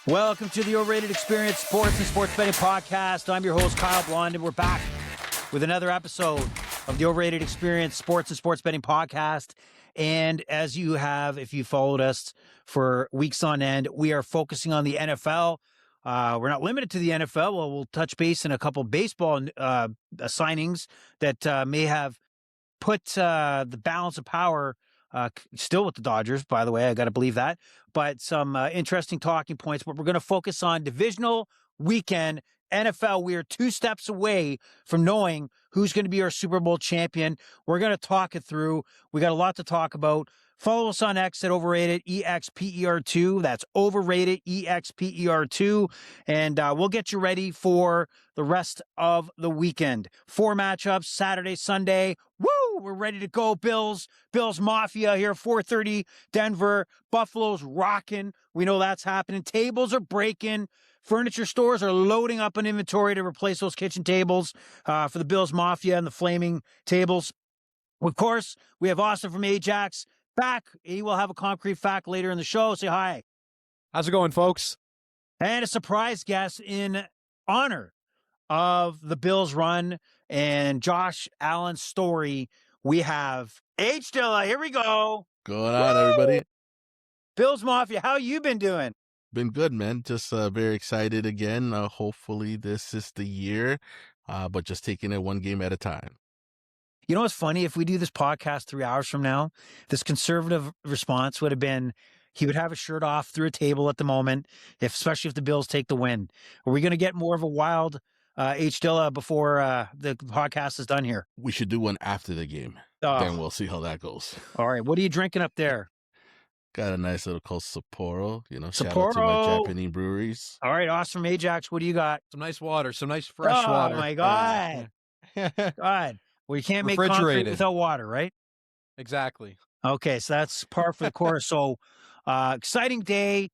Welcome to the Overrated Experience Sports and Sports Betting Podcast. I'm your host, Kyle Blond, and we're back with another episode of the Overrated Experience Sports and Sports Betting Podcast. And as you have, if you followed us for weeks on end, we are focusing on the NFL. We're not limited to the NFL. Well, we'll touch base in a couple of baseball signings that may have put the balance of power still with the Dodgers, by the way. I got to believe that. But some interesting talking points. But we're going to focus on divisional weekend NFL. We are 2 steps away from knowing who's going to be our Super Bowl champion. We're going to talk it through. We got a lot to talk about. Follow us on X at Overrated EXPER2. That's Overrated EXPER2. And we'll get you ready for the rest of the weekend. 4 matchups, Saturday, Sunday. Woo! We're ready to go. Bills Mafia here, 4:30, Denver. Buffalo's rocking. We know that's happening. Tables are breaking. Furniture stores are loading up an inventory to replace those kitchen tables for the Bills Mafia and the flaming tables. Of course, we have Austin from Ajax back. He will have a concrete fact later in the show. Say hi. How's it going, folks? And a surprise guest in honor of the Bills run and Josh Allen's story. We have H. Dilla. Here we go. Going on, everybody. Bills Mafia, how you been doing? Been good, man. Just very excited again. Hopefully this is the year, but just taking it one game at a time. You know what's funny? If we do this podcast 3 hours from now, this conservative response would have been he would have a shirt off through a table at the moment, especially if the Bills take the win. Are we going to get more of a wild H. Dilla before the podcast is done here? We should do one after the game. Then we'll see how that goes. All right. What are you drinking up there? Got a nice little called Sapporo. Shout Sapporo. out to my Japanese breweries. All right. Awesome. Ajax, what do you got? Some nice water, some nice fresh water. Oh, my God. God. Well, you can't make concrete without water, right? Exactly. Okay, so that's par for the course. So, exciting day.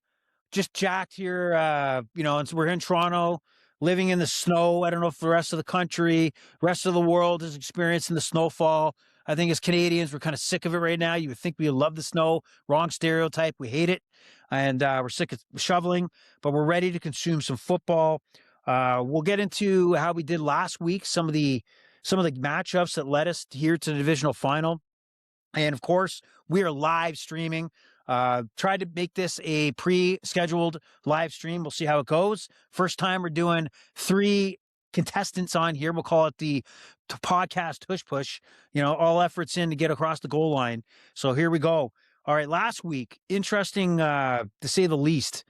Just jacked here. And so we're in Toronto, living in the snow. I don't know if the rest of the country, rest of the world is experiencing the snowfall. I think as Canadians, we're kind of sick of it right now. You would think we love the snow. Wrong stereotype. We hate it. And we're sick of shoveling, but we're ready to consume some football. We'll get into how we did last week, some of the matchups that led us here to the divisional final. And of course, we are live streaming. Tried to make this a pre-scheduled live stream. We'll see how it goes. First time we're doing 3 contestants on here. We'll call it the podcast tush push. All efforts in to get across the goal line. So here we go. All right, last week, interesting to say the least.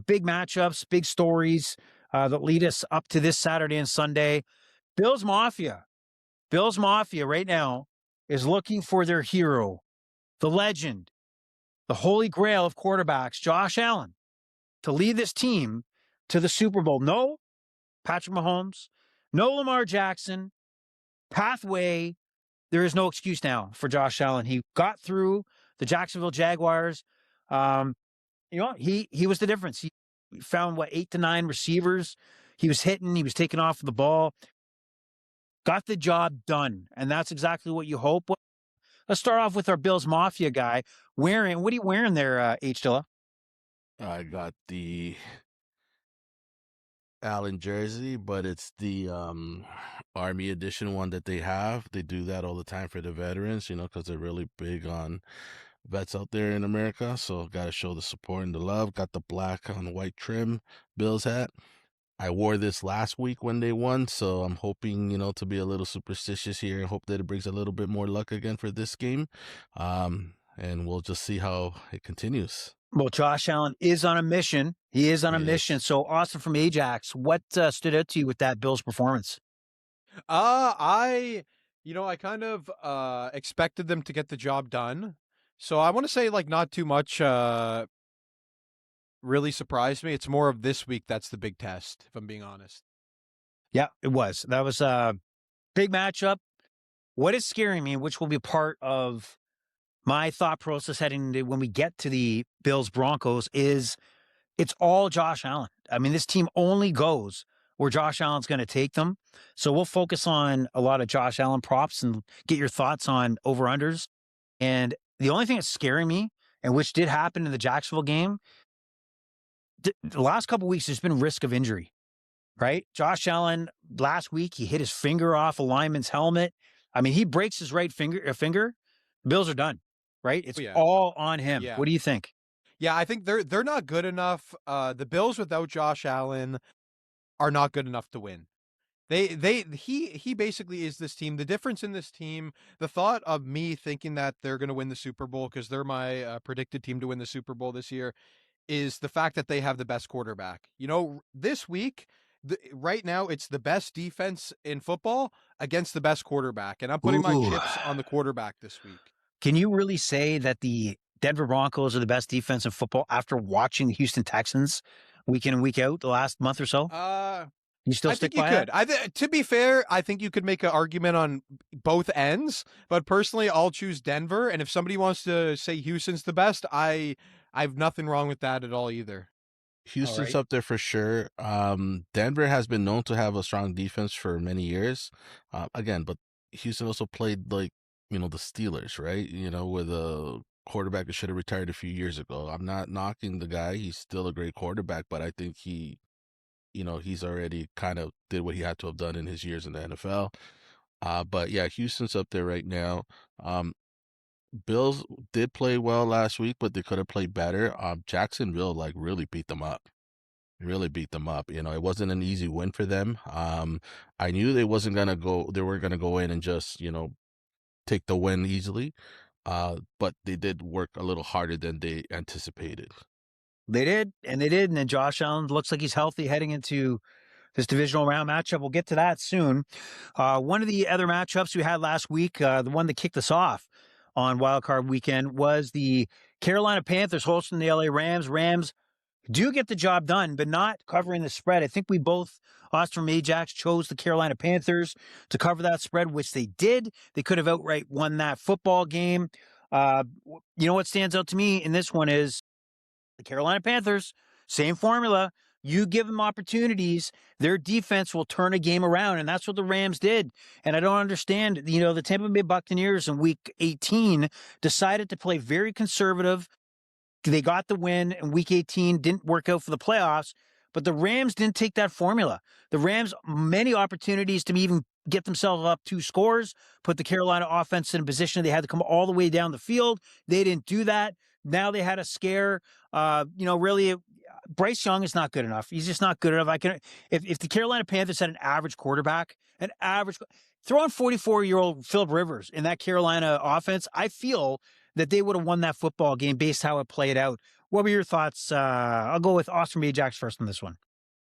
Big matchups, big stories that lead us up to this Saturday and Sunday. Bills Mafia right now is looking for their hero, the legend, the holy grail of quarterbacks, Josh Allen, to lead this team to the Super Bowl. No Patrick Mahomes, no Lamar Jackson, pathway. There is no excuse now for Josh Allen. He got through the Jacksonville Jaguars. He was the difference. He found 8 to 9 receivers. He was hitting. He was taking off the ball. Got the job done, and that's exactly what you hope. Let's start off with our Bills Mafia guy. What are you wearing there, H. Dilla? I got the Allen jersey, but it's the Army Edition one that they have. They do that all the time for the veterans, because they're really big on vets out there in America. So got to show the support and the love. Got the black on white trim Bills hat. I wore this last week when they won, so I'm hoping, to be a little superstitious here and hope that it brings a little bit more luck again for this game. And we'll just see how it continues. Well, Josh Allen is on a mission. He is on a mission. So, Austin from Ajax, what stood out to you with that Bills performance? I kind of expected them to get the job done. So I want to say not too much really surprised me. It's more of this week that's the big test, if I'm being honest. Yeah, it was. That was a big matchup. What is scaring me, which will be part of my thought process heading into when we get to the Bills Broncos, is it's all Josh Allen. I mean, this team only goes where Josh Allen's going to take them. So we'll focus on a lot of Josh Allen props and get your thoughts on over-unders. And the only thing that's scaring me, and which did happen in the Jacksonville game, the last couple of weeks, there's been risk of injury, right? Josh Allen, last week, he hit his finger off a lineman's helmet. I mean, he breaks his right finger. The Bills are done, right? It's all on him. Yeah. What do you think? Yeah, I think they're not good enough. The Bills without Josh Allen are not good enough to win. He basically is this team. The difference in this team, the thought of me thinking that they're going to win the Super Bowl because they're my predicted team to win the Super Bowl this year, is the fact that they have the best quarterback. You know, this week, right now, it's the best defense in football against the best quarterback, and I'm putting my chips on the quarterback this week. Can you really say that the Denver Broncos are the best defense in football after watching the Houston Texans week in and week out the last month or so? You still stick by it? I think you could. To be fair, I think you could make an argument on both ends, but personally, I'll choose Denver. And if somebody wants to say Houston's the best, I have nothing wrong with that at all either. Houston's up there for sure. Denver has been known to have a strong defense for many years. Again, but Houston also played like, the Steelers, right? With a quarterback that should have retired a few years ago. I'm not knocking the guy. He's still a great quarterback, but I think he's already kind of did what he had to have done in his years in the NFL. But yeah, Houston's up there right now. Bills did play well last week, but they could have played better. Jacksonville really beat them up. Really beat them up. It wasn't an easy win for them. I knew they weren't gonna go in and just, take the win easily. But they did work a little harder than they anticipated. They did. And then Josh Allen looks like he's healthy heading into this divisional round matchup. We'll get to that soon. One of the other matchups we had last week, the one that kicked us off on Wildcard Weekend, was the Carolina Panthers hosting the LA Rams. Rams do get the job done, but not covering the spread. I think we both, us from Ajax, chose the Carolina Panthers to cover that spread, which they did. They could have outright won that football game. What stands out to me in this one is the Carolina Panthers, same formula. You give them opportunities, their defense will turn a game around, and that's what the Rams did. And I don't understand, the Tampa Bay Buccaneers in Week 18 decided to play very conservative. They got the win in Week 18, didn't work out for the playoffs, but the Rams didn't take that formula. The Rams, many opportunities to even get themselves up 2 scores, put the Carolina offense in a position they had to come all the way down the field. They didn't do that. Now they had a scare. Really, Bryce Young is not good enough. He's just not good enough. If the Carolina Panthers had an average quarterback, throw on 44-year-old Phillip Rivers in that Carolina offense, I feel that they would have won that football game based how it played out. What were your thoughts? I'll go with Austin Ajax first on this one.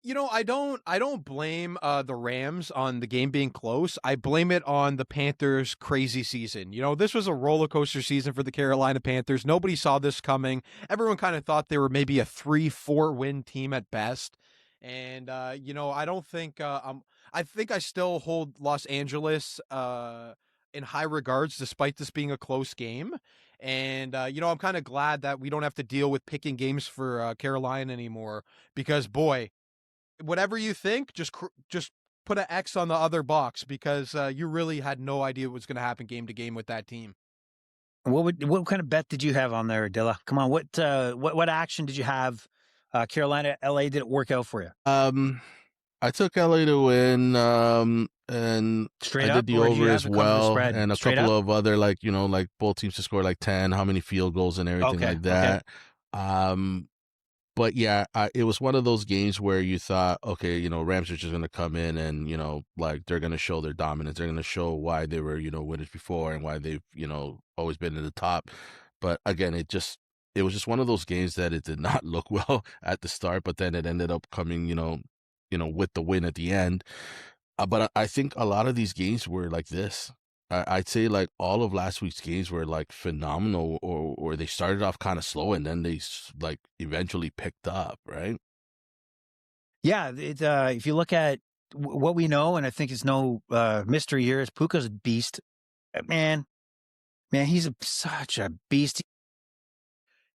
I don't blame the Rams on the game being close. I blame it on the Panthers' crazy season. This was a roller coaster season for the Carolina Panthers. Nobody saw this coming. Everyone kind of thought they were maybe a 3-4 win team at best. And I don't think I think I still hold Los Angeles in high regards despite this being a close game. And I'm kind of glad that we don't have to deal with picking games for Carolina anymore, because boy, whatever you think, just put an X on the other box, because you really had no idea what was going to happen game to game with that team. What kind of bet did you have on there, Dilla? Come on, what action did you have? Carolina, LA, did it work out for you? I took LA to win, and straight I did the over as well, and a couple of other like both teams to score like 10, how many field goals and everything like that. Okay. But yeah, it was one of those games where you thought, okay, Rams are just going to come in and, they're going to show their dominance. They're going to show why they were, winners before and why they've, always been in the top. But again, it was just one of those games that it did not look well at the start, but then it ended up coming, with the win at the end. But I think a lot of these games were like this. I'd say like all of last week's games were like phenomenal, or they started off kind of slow and then they like eventually picked up, right? Yeah, if you look at what we know, and I think it's no mystery here, is Puka's a beast. Man, he's such a beast.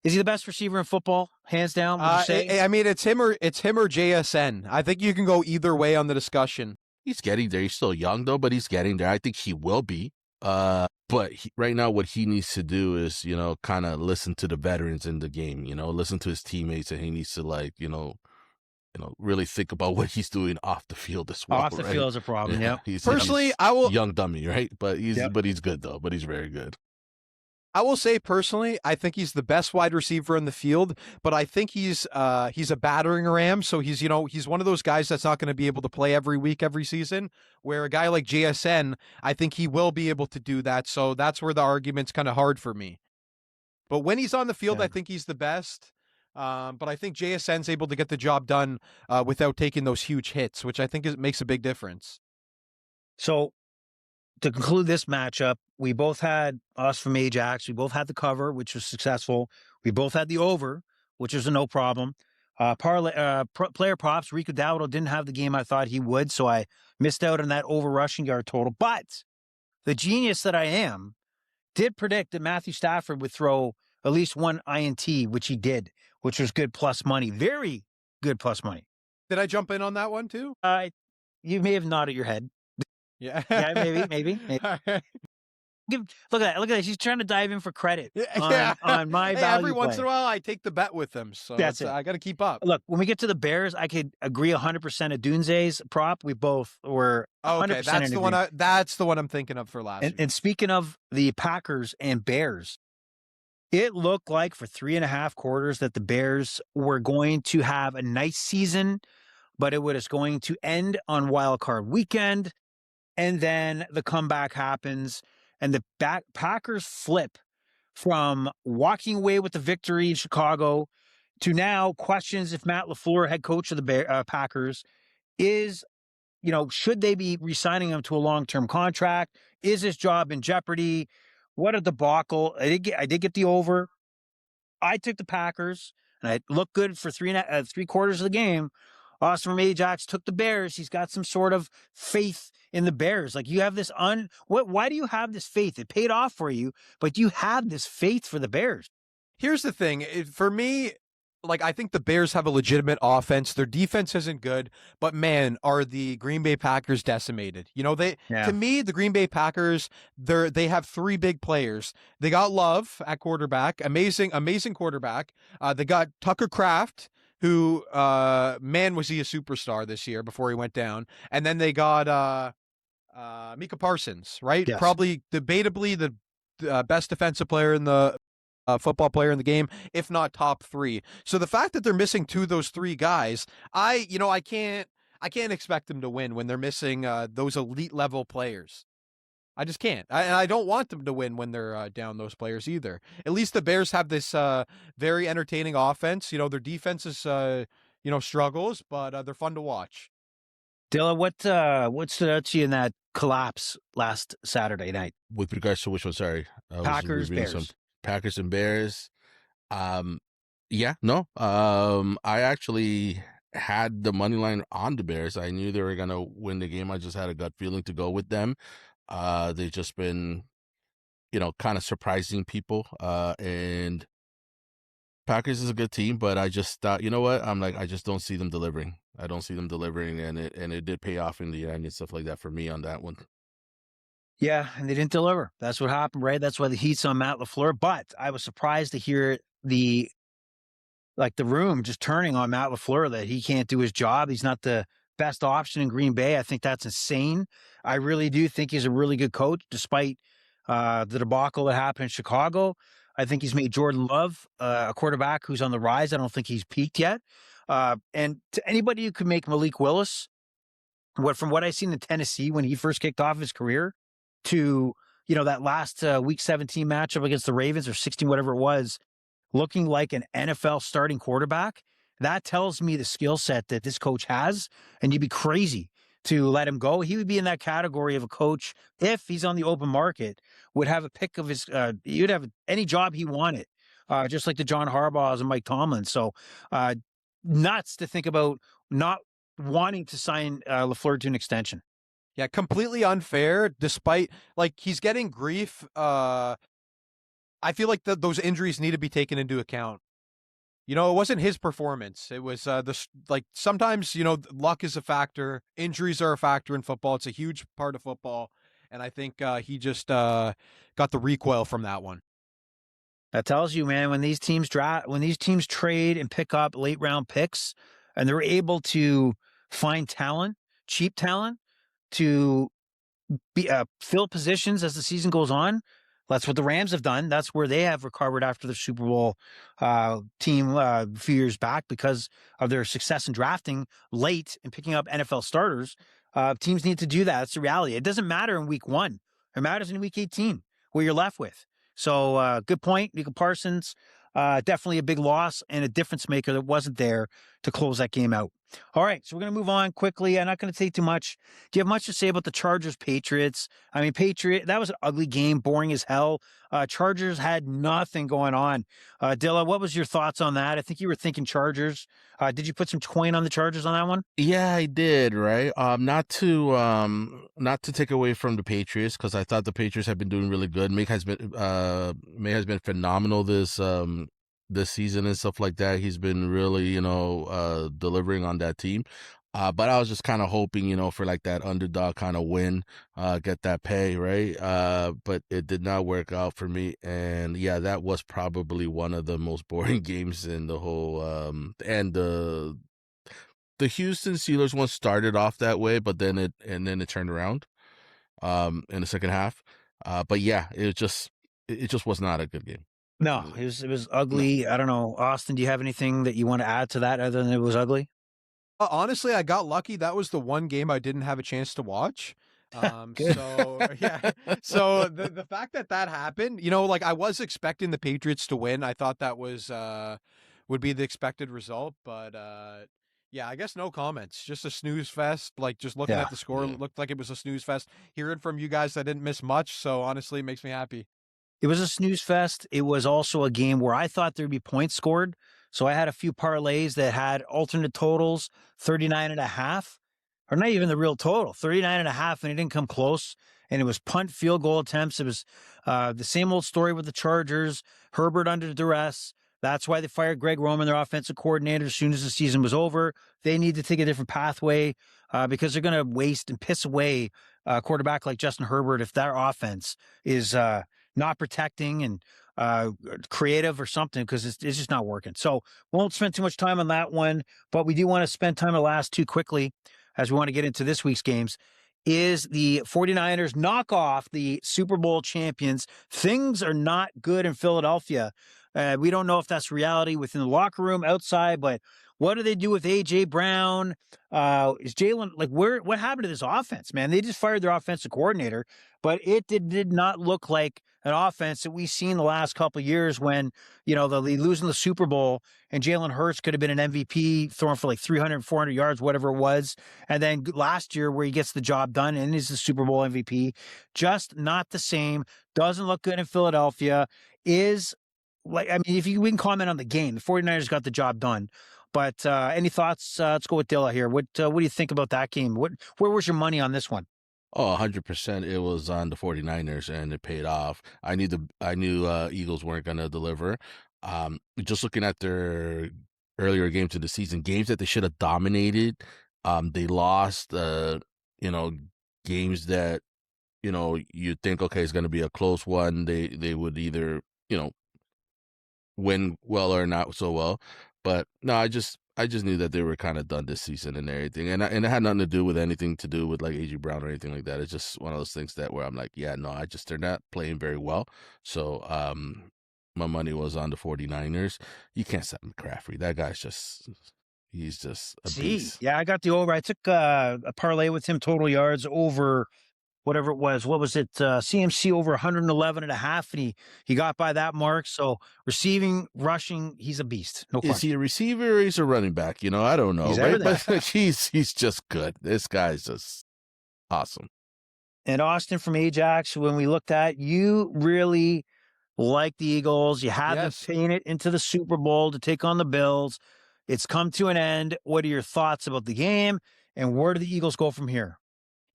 Is he the best receiver in football, hands down? Would you say? I mean, it's him or JSN. I think you can go either way on the discussion. He's getting there. He's still young though, but he's getting there. I think he will be. But But right now, what he needs to do is, kind of listen to the veterans in the game, listen to his teammates, and he needs to really think about what he's doing off the field as well. Off the field is a problem. Yeah. He's Personally, he's young dummy, right? But he's Yep. but he's good though. But he's very good. I will say personally, I think he's the best wide receiver in the field, but I think he's a battering ram. So he's one of those guys that's not going to be able to play every week, every season. Where a guy like JSN, I think he will be able to do that. So that's where the argument's kind of hard for me. But when he's on the field, Yeah. I think he's the best. But I think JSN's able to get the job done without taking those huge hits, which I think makes a big difference. So to conclude this matchup, we both had us from Ajax. We both had the cover, which was successful. We both had the over, which was a no problem. Player props, Rico Dowdle didn't have the game I thought he would, so I missed out on that over rushing yard total. But the genius that I am did predict that Matthew Stafford would throw at least one INT, which he did, which was good plus money. Very good plus money. Did I jump in on that one too? You may have nodded your head. Yeah. Yeah, maybe. Look at that. He's trying to dive in for credit on my value every once play. in a while, I take the bet with him, so That's it. I got to keep up. Look, when we get to the Bears, I could agree 100% of Dunze's prop. We both were 100% Okay, that's the one. That's the one I'm thinking of for last. And speaking of the Packers and Bears, it looked like for 3.5 quarters that the Bears were going to have a nice season, but it was going to end on Wild Card Weekend, and then the comeback happens. And the Packers flip from walking away with the victory in Chicago to now questions if Matt LaFleur, head coach of the Packers, is, should they be re-signing him to a long-term contract? Is his job in jeopardy? What a debacle. I did get the over. I took the Packers, and I looked good for three quarters of the game. Austin from Ajax took the Bears. He's got some sort of faith in the Bears. Like, you have this why do you have this faith? It paid off for you, but you have this faith for the Bears. Here's the thing. For me, I think the Bears have a legitimate offense. Their defense isn't good, but man, are the Green Bay Packers decimated. To me, the Green Bay Packers, they have 3 big players. They got Love at quarterback, amazing quarterback. They got Tucker Kraft, who, man, was he a superstar this year before he went down. And then they got Micah Parsons, right? Yes. Probably debatably the best defensive player in the football player in the game, if not top 3. So the fact that they're missing 2 of those 3 guys, I can't expect them to win when they're missing those elite level players. I just can't. And I don't want them to win when they're down those players either. At least the Bears have this very entertaining offense. Their defense is, struggles, but they're fun to watch. Dilla, what stood out to you in that collapse last Saturday night? With regards to which one? Sorry. Packers, Bears. Packers and Bears. Yeah, no. I actually had the money line on the Bears. I knew they were going to win the game. I just had a gut feeling to go with them. They've just been, kind of surprising people. And Packers is a good team, but I just thought, you know what? I'm like, I just don't see them delivering. I don't see them delivering, and it did pay off in the end and stuff like that for me on that one. Yeah, and they didn't deliver. That's what happened, right? That's why the heat's on Matt LaFleur. But I was surprised to hear the room just turning on Matt LaFleur, that he can't do his job. He's not the best option in Green Bay. I think that's insane. I really do think he's a really good coach, despite the debacle that happened in Chicago. I think he's made Jordan Love a quarterback who's on the rise. I don't think he's peaked yet. And to anybody who could make Malik Willis, from what I've seen in Tennessee when he first kicked off his career, to that last Week 17 matchup against the Ravens, or 16, whatever it was, looking like an NFL starting quarterback, that tells me the skill set that this coach has, and you'd be crazy to let him go. He would be in that category of a coach, if he's on the open market, would have a pick of his, you'd have any job he wanted, just like the John Harbaughs and Mike Tomlin. So nuts to think about not wanting to sign LaFleur to an extension. Yeah, completely unfair, despite, he's getting grief. I feel like those injuries need to be taken into account. It wasn't his performance. It was sometimes, luck is a factor. Injuries are a factor in football. It's a huge part of football. and I think he just got the recoil from that one. That tells you, man, when these teams trade and pick up late round picks, and they're able to find talent, cheap talent, to fill positions as the season goes on. That's what the Rams have done. That's where they have recovered after the Super Bowl team a few years back because of their success in drafting late and picking up NFL starters. Teams need to do that. That's the reality. It doesn't matter in week 1. It matters in week 18 what you're left with. So good point, Nico Parsons. Definitely a big loss and a difference maker that wasn't there to close that game out. All right, so we're going to move on quickly. I'm not going to take too much. Do you have much to say about the Chargers-Patriots? I mean, that was an ugly game, boring as hell. Chargers had nothing going on. Dilla, what was your thoughts on that? I think you were thinking Chargers. Did you put some coin on the Chargers on that one? Yeah, I did, right? Not to take away from the Patriots, because I thought the Patriots have been doing really good. May has been phenomenal this season and stuff like that. He's been really, delivering on that team. But I was just kind of hoping, for like that underdog kind of win, get that pay, right? But it did not work out for me. And yeah, that was probably one of the most boring games in the whole, and the Houston Steelers one started off that way, but then it turned around, in the second half. But yeah, it just was not a good game. No, it was ugly. I don't know. Austin, do you have anything that you want to add to that other than it was ugly? Honestly, I got lucky. That was the one game I didn't have a chance to watch. So yeah. So the fact that happened, like I was expecting the Patriots to win. I thought that was would be the expected result, but yeah, I guess no comments. Just a snooze fest. Like just looking at the score, it looked like it was a snooze fest. Hearing from you guys, I didn't miss much. So honestly, it makes me happy. It was a snooze fest. It was also a game where I thought there'd be points scored. So I had a few parlays that had alternate totals, 39.5, or not even the real total, 39.5, and it didn't come close. And it was punt field goal attempts. It was the same old story with the Chargers, Herbert under duress. That's why they fired Greg Roman, their offensive coordinator, as soon as the season was over. They need to take a different pathway because they're going to waste and piss away a quarterback like Justin Herbert if their offense is not protecting and creative or something, because it's just not working. So won't spend too much time on that one, but we do want to spend time on the last two quickly as we want to get into this week's games. Is the 49ers knock off the Super Bowl champions. Things are not good in Philadelphia. We don't know if that's reality within the locker room, outside, but what do they do with A.J. Brown? Is Jalen, what happened to this offense, man? They just fired their offensive coordinator, but it did not look like an offense that we've seen the last couple of years when, they losing the Super Bowl and Jalen Hurts could have been an MVP throwing for like 300, 400 yards, whatever it was. And then last year where he gets the job done and is the Super Bowl MVP, just not the same. Doesn't look good in Philadelphia. We can comment on the game. The 49ers got the job done. But any thoughts? Let's go with Dilla here. What do you think about that game? Where was your money on this one? Oh, 100%. It was on the 49ers, and it paid off. I knew Eagles weren't going to deliver. Just looking at their earlier games of the season, games that they should have dominated, they lost. Games that you'd think, okay, it's going to be a close one. They would either win well or not so well. But no, I just knew that they were kind of done this season and everything, and it had nothing to do with like A.J. Brown or anything like that. It's just one of those things where I'm like, yeah, no, they're not playing very well. So my money was on the 49ers. You can't stop McCaffrey. That guy's he's just a beast. Yeah, I got the over. I took a parlay with him, total yards over whatever it was. What was it? CMC over 111.5, and he got by that mark. So receiving, rushing, he's a beast. No question. Is he a receiver or he's a running back? I don't know. He's right? But he's just good. This guy's just awesome. And Austin from Ajax, when we looked at, you really like the Eagles. You have them painted into the Super Bowl to take on the Bills. It's come to an end. What are your thoughts about the game, and where do the Eagles go from here?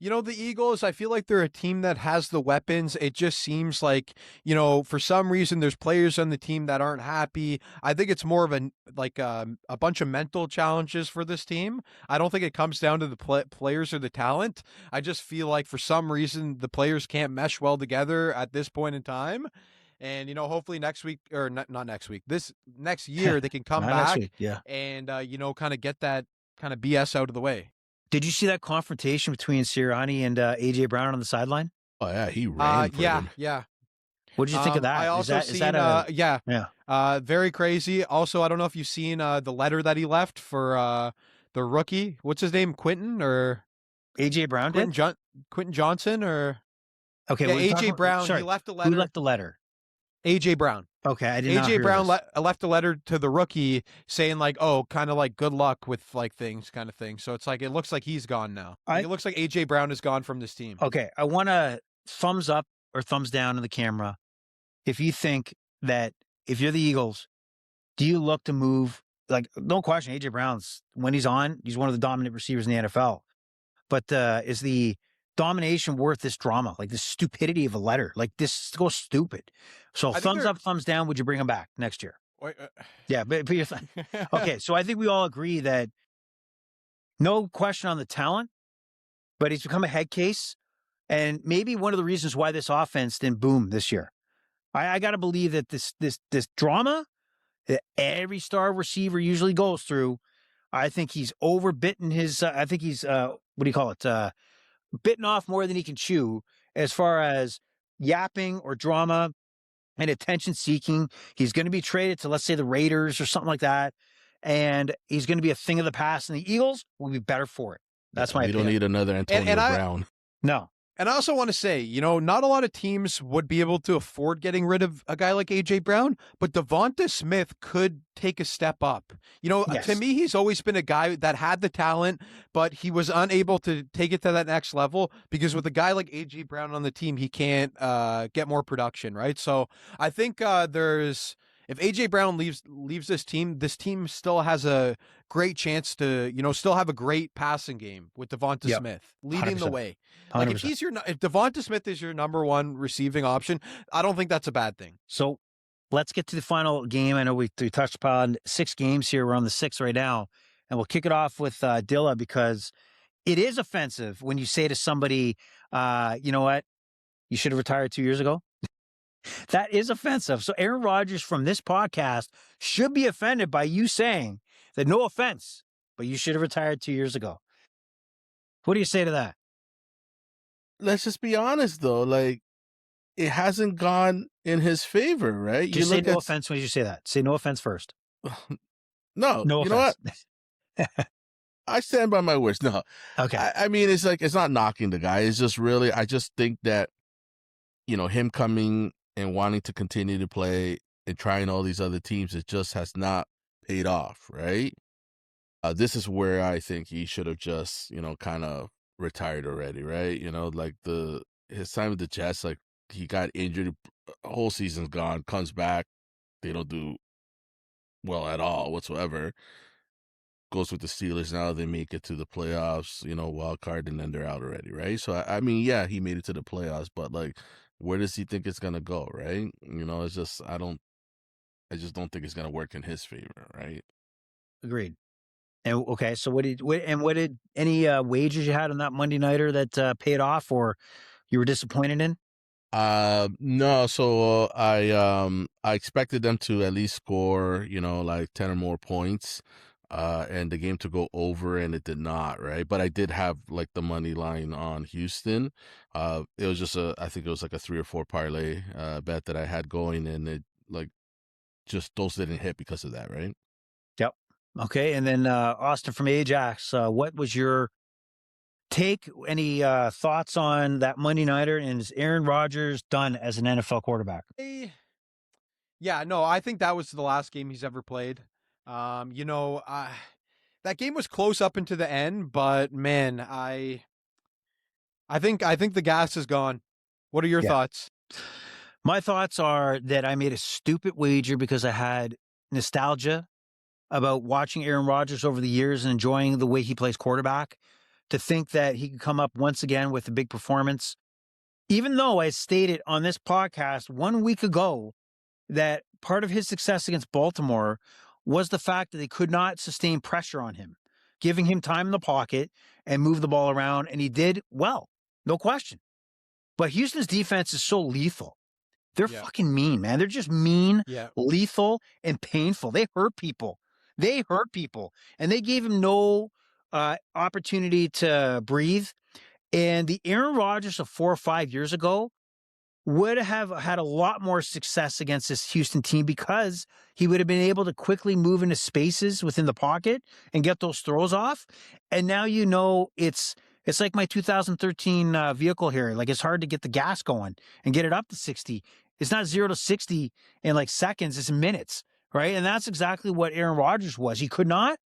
You know, the Eagles, I feel like they're a team that has the weapons. It just seems like, you know, for some reason there's players on the team that aren't happy. I think it's more of a bunch of mental challenges for this team. I don't think it comes down to the players or the talent. I just feel like for some reason the players can't mesh well together at this point in time. And, you know, hopefully next week, or not next week, this next year they can come Not next back week, yeah. and, you know, kind of get that kind of BS out of the way. Did you see that confrontation between Sirianni and AJ Brown on the sideline? Oh yeah, he ran for them. Yeah. What did you think of that? I also is that yeah. Very crazy. Also, I don't know if you've seen the letter that he left for the rookie. What's his name? Quentin or AJ Brown did? Quentin Johnson or Okay, yeah, AJ Brown. Sorry, he left a letter. Who left the letter? AJ Brown. Okay, I did not AJ hear Brown this. left a letter to the rookie saying like, "Oh, kind of like good luck with like things, kind of thing." So it's like it looks like he's gone now. It looks like AJ Brown is gone from this team. Okay, I want a thumbs up or thumbs down in the camera if you think that if you're the Eagles, do you look to move? Like, no question, AJ Brown's when he's on, he's one of the dominant receivers in the NFL. But is the domination worth this drama? Like this stupidity of a letter? Like this goes stupid. So thumbs up, thumbs down. Would you bring him back next year? Yeah, but you're okay. So I think we all agree that no question on the talent, but he's become a head case, and maybe one of the reasons why this offense didn't boom this year. I got to believe that this drama that every star receiver usually goes through. I think he's overbitten his. I think he's what do you call it? Bitten off more than he can chew as far as yapping or drama and attention seeking. He's going to be traded to, let's say, the Raiders or something like that, and he's going to be a thing of the past. And the Eagles will be better for it. That's my opinion. We don't need another Antonio Brown. No. And I also want to say, you know, not a lot of teams would be able to afford getting rid of a guy like AJ Brown, but Devonta Smith could take a step up. You know, Yes. To me, he's always been a guy that had the talent, but he was unable to take it to that next level because with a guy like AJ Brown on the team, he can't get more production, right? So I think if AJ Brown leaves this team still has a great chance to, you know, still have a great passing game with Devonta Smith leading 100%. the way. 100%. Like if Devonta Smith is your number one receiving option, I don't think that's a bad thing. So let's get to the final game. I know we touched upon 6 games here. We're on the 6th right now, and we'll kick it off with Dilla because it is offensive when you say to somebody, you know what, you should have retired 2 years ago. That is offensive. So Aaron Rodgers from this podcast should be offended by you saying that, no offense, but you should have retired 2 years ago. What do you say to that? Let's just be honest, though. Like, it hasn't gone in his favor, right? Just say no offense when you say that. Say no offense first. No, no you offense. know what? I stand by my words. No. Okay. I mean, it's like, it's not knocking the guy. It's just really, I just think that, you know, him coming and wanting to continue to play and trying all these other teams, it just has not paid off, right? This is where I think he should have just, you know, kind of retired already, right? You know, like his time with the Jets, like he got injured, whole season's gone, comes back, they don't do well at all whatsoever. Goes with the Steelers, now they make it to the playoffs, you know, wild card, and then they're out already, right? So I mean, yeah, he made it to the playoffs, but like, where does he think it's gonna go, right? You know, it's just I just don't think it's gonna work in his favor, right? Agreed. And okay, so what did any wagers you had on that Monday nighter that paid off or you were disappointed in? No, so I expected them to at least score, you know, like 10 or more points, and the game to go over, and it did not, right? But I did have like the money line on Houston. It was just I think it was like a 3 or 4 parlay bet that I had going, and it like just those didn't hit because of that, right? Yep. Okay, and then Austin from Ajax, what was your take? Any thoughts on that Monday nighter, and is Aaron Rodgers done as an NFL quarterback? Yeah, no, I think that was the last game he's ever played. You know, that game was close up into the end, but man, I think the gas is gone. What are your thoughts? My thoughts are that I made a stupid wager because I had nostalgia about watching Aaron Rodgers over the years and enjoying the way he plays quarterback. to think that he could come up once again with a big performance. Even though I stated on this podcast 1 week ago that part of his success against Baltimore was the fact that they could not sustain pressure on him, giving him time in the pocket and move the ball around, and he did well, no question. But Houston's defense is so lethal. They're fucking mean, man. They're just mean, lethal, and painful. They hurt people. And they gave him no opportunity to breathe. And the Aaron Rodgers of 4 or 5 years ago would have had a lot more success against this Houston team because he would have been able to quickly move into spaces within the pocket and get those throws off. And now it's like my 2013 vehicle here. Like, it's hard to get the gas going and get it up to 60. It's not 0 to 60 in like seconds, it's minutes, right? And that's exactly what Aaron Rodgers was. He could not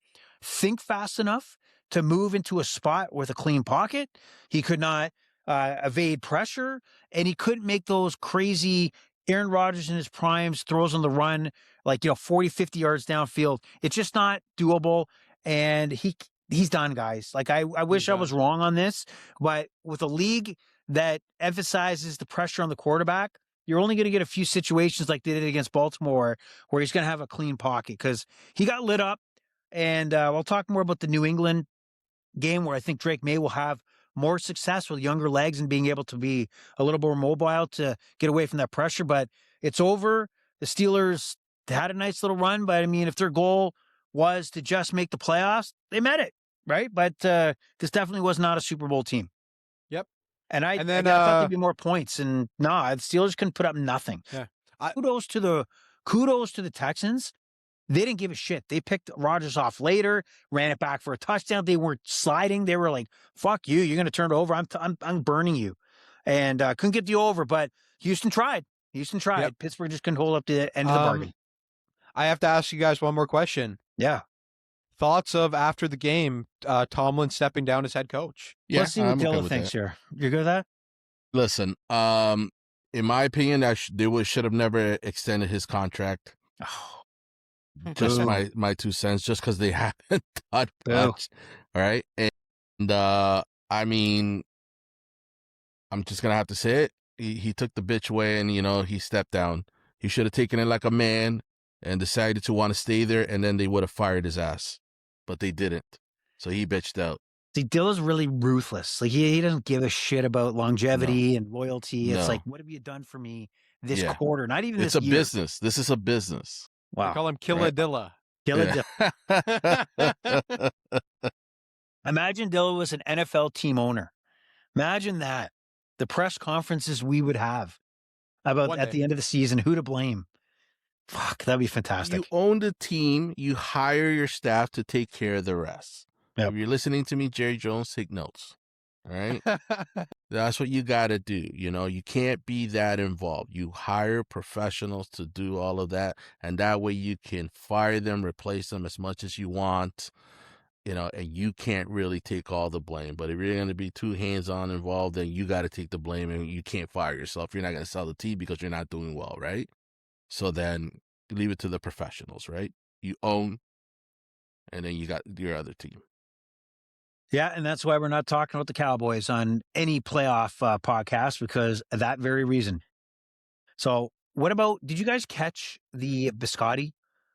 think fast enough to move into a spot with a clean pocket. He could not evade pressure, and he couldn't make those crazy Aaron Rodgers in his primes throws on the run, like, 40, 50 yards downfield. It's just not doable, and he's done, guys. Like, I wish I was wrong on this, but with a league that emphasizes the pressure on the quarterback, you're only going to get a few situations like they did against Baltimore where he's going to have a clean pocket because he got lit up. And we'll talk more about the New England game where I think Drake May will have more success with younger legs and being able to be a little more mobile to get away from that pressure. But it's over. The Steelers had a nice little run, but I mean, if their goal was to just make the playoffs, they met it, right? But this definitely was not a Super Bowl team. Yep. And I thought there'd be more points, and the Steelers couldn't put up nothing. Yeah. Kudos to the Texans. They didn't give a shit. They picked Rodgers off later, ran it back for a touchdown. They weren't sliding. They were like, "Fuck you! You're going to turn it over. I'm burning you," and couldn't get the over. But Houston tried. Yep. Pittsburgh just couldn't hold up to the end of the bargain. I have to ask you guys one more question. Yeah. Thoughts of after the game, Tomlin stepping down as head coach? Yeah, let's see what Dilla thinks here. You good with that? Listen, in my opinion, they should have never extended his contract. Oh. Just my 2 cents, just because they haven't done much. All right. And I mean, I'm just gonna have to say it. He took the bitch away and he stepped down. He should have taken it like a man and decided to want to stay there, and then they would have fired his ass. But they didn't. So he bitched out. See, Dilla's really ruthless. Like, he doesn't give a shit about longevity and loyalty. It's like, what have you done for me this quarter? Not even this year. It's a business. This is a business. Wow. They call him Killa Dilla. Dilla. Imagine Dilla was an NFL team owner. Imagine that. The press conferences we would have about at the end of the season, who to blame. Fuck, that'd be fantastic. You own the team. You hire your staff to take care of the rest. Yep. If you're listening to me, Jerry Jones, take notes. All right? That's what you got to do. You can't be that involved. You hire professionals to do all of that, and that way you can fire them, replace them as much as you want, and you can't really take all the blame. But if you're going to be too hands-on involved, then you got to take the blame, and you can't fire yourself. You're not going to sell the team because you're not doing well, right? So then leave it to the professionals, right? You own, and then you got your other team. Yeah, and that's why we're not talking about the Cowboys on any playoff podcast, because of that very reason. So did you guys catch the Biscotti,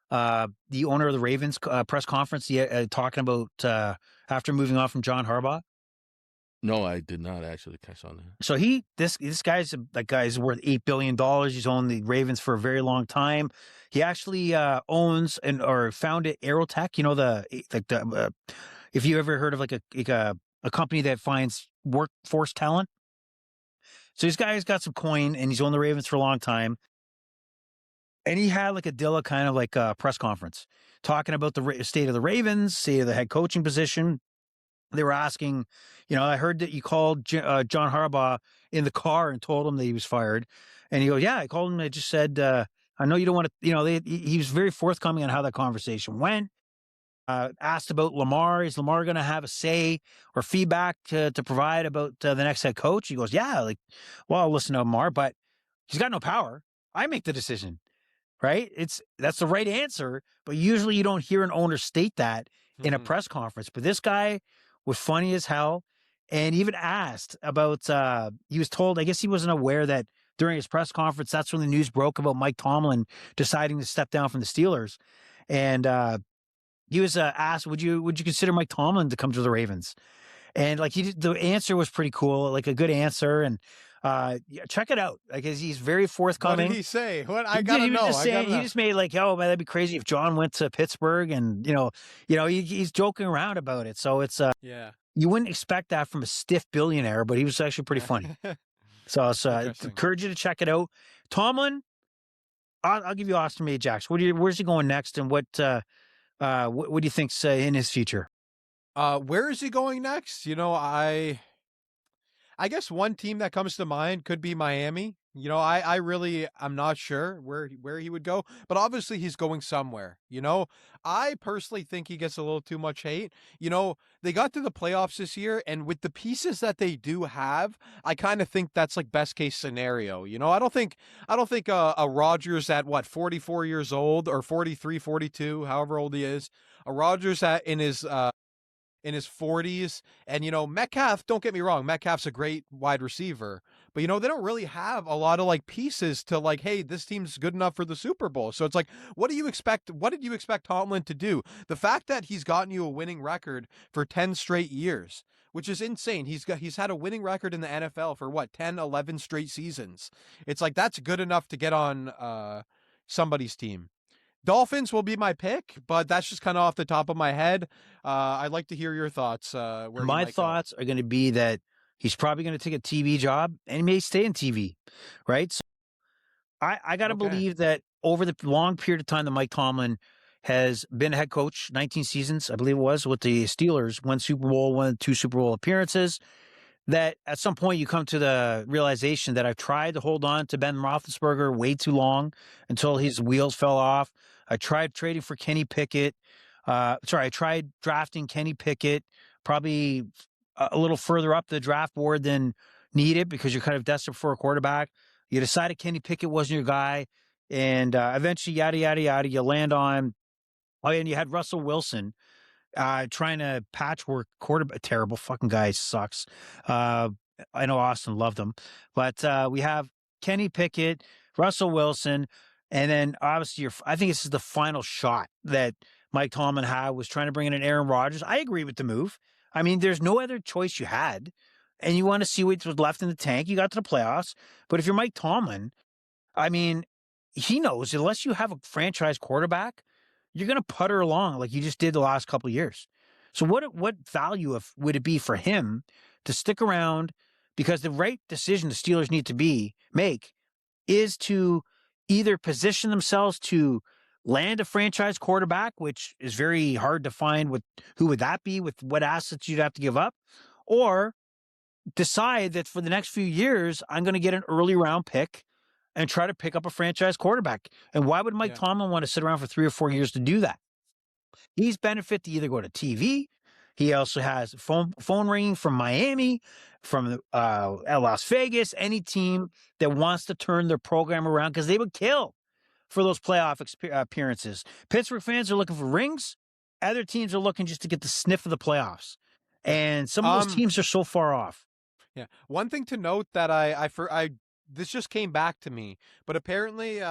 the owner of the Ravens press conference, talking about after moving on from John Harbaugh? No, I did not actually catch on that. So this guy's worth $8 billion. He's owned the Ravens for a very long time. He actually owns or founded Aerotech. If you ever heard of like a company that finds workforce talent. So this guy's got some coin, and he's owned the Ravens for a long time. And he had like a Dilla kind of like a press conference talking about the state of the Ravens, state of the head coaching position. They were asking, I heard that you called John Harbaugh in the car and told him that he was fired. And he goes, yeah, I called him. I just said, I know you don't want to, he was very forthcoming on how that conversation went. Asked about Lamar. Is Lamar going to have a say or feedback to provide about the next head coach? He goes, yeah, well, I'll listen to Lamar, but he's got no power. I make the decision, right? That's the right answer, but usually you don't hear an owner state that in a press conference. But this guy was funny as hell, and even asked about. He was told, I guess he wasn't aware that during his press conference, that's when the news broke about Mike Tomlin deciding to step down from the Steelers, and he was asked, "Would you consider Mike Tomlin to come to the Ravens?" And like the answer was pretty cool, like a good answer, and check it out. Like he's very forthcoming. What did he say? What I gotta know. He just made like, oh man, that'd be crazy if John went to Pittsburgh, and he's joking around about it. So it's yeah, you wouldn't expect that from a stiff billionaire, but he was actually pretty funny. So it's encourage you to check it out. Tomlin, I'll give you Austin Ajax. Where's he going next, and what do you think's in his future? Where is he going next? I guess one team that comes to mind could be Miami. I'm not sure where he would go, but obviously he's going somewhere. I personally think he gets a little too much hate. They got to the playoffs this year, and with the pieces that they do have, I kind of think that's like best case scenario. I don't think a Rodgers at 44 years old or 43, 42, however old he is, a Rodgers in his 40s. And, Metcalf, don't get me wrong, Metcalf's a great wide receiver, but, they don't really have a lot of like pieces to like, hey, this team's good enough for the Super Bowl. So it's like, what did you expect Tomlin to do? The fact that he's gotten you a winning record for 10 straight years, which is insane. He's had a winning record in the NFL for 10, 11 straight seasons. It's like, that's good enough to get on somebody's team. Dolphins will be my pick, but that's just kind of off the top of my head. I'd like to hear your thoughts. My thoughts are going to be that he's probably going to take a TV job and he may stay in TV, right? So I got to believe that over the long period of time that Mike Tomlin has been a head coach, 19 seasons, I believe it was, with the Steelers, one Super Bowl, won 2 Super Bowl appearances, that at some point you come to the realization that I've tried to hold on to Ben Roethlisberger way too long until his wheels fell off. I tried trading for Kenny Pickett. I tried drafting Kenny Pickett probably a little further up the draft board than needed because you're kind of desperate for a quarterback. You decided Kenny Pickett wasn't your guy, and eventually, yada, yada, yada, you land on, and you had Russell Wilson trying to patchwork quarterback. Terrible fucking guy, sucks. I know Austin loved him, but we have Kenny Pickett, Russell Wilson, and then obviously I think this is the final shot that Mike Tomlin had, was trying to bring in an Aaron Rodgers. I agree with the move. I mean, there's no other choice you had, and you want to see what was left in the tank. You got to the playoffs, but if you're Mike Tomlin, I mean, he knows unless you have a franchise quarterback, you're going to putter along like you just did the last couple of years. So what value would it be for him to stick around? Because the right decision the Steelers need to make is to either position themselves to land a franchise quarterback, which is very hard to find. Who would that be, with what assets you'd have to give up, or decide that for the next few years, I'm going to get an early round pick and try to pick up a franchise quarterback. And why would Mike Tomlin want to sit around for 3 or 4 years to do that? He's benefit to either go to TV. He also has phone ringing from Miami, from Las Vegas, any team that wants to turn their program around, because they would kill for those playoff appearances. Pittsburgh fans are looking for rings. Other teams are looking just to get the sniff of the playoffs. And some of those teams are so far off. Yeah. One thing to note that this just came back to me, but apparently,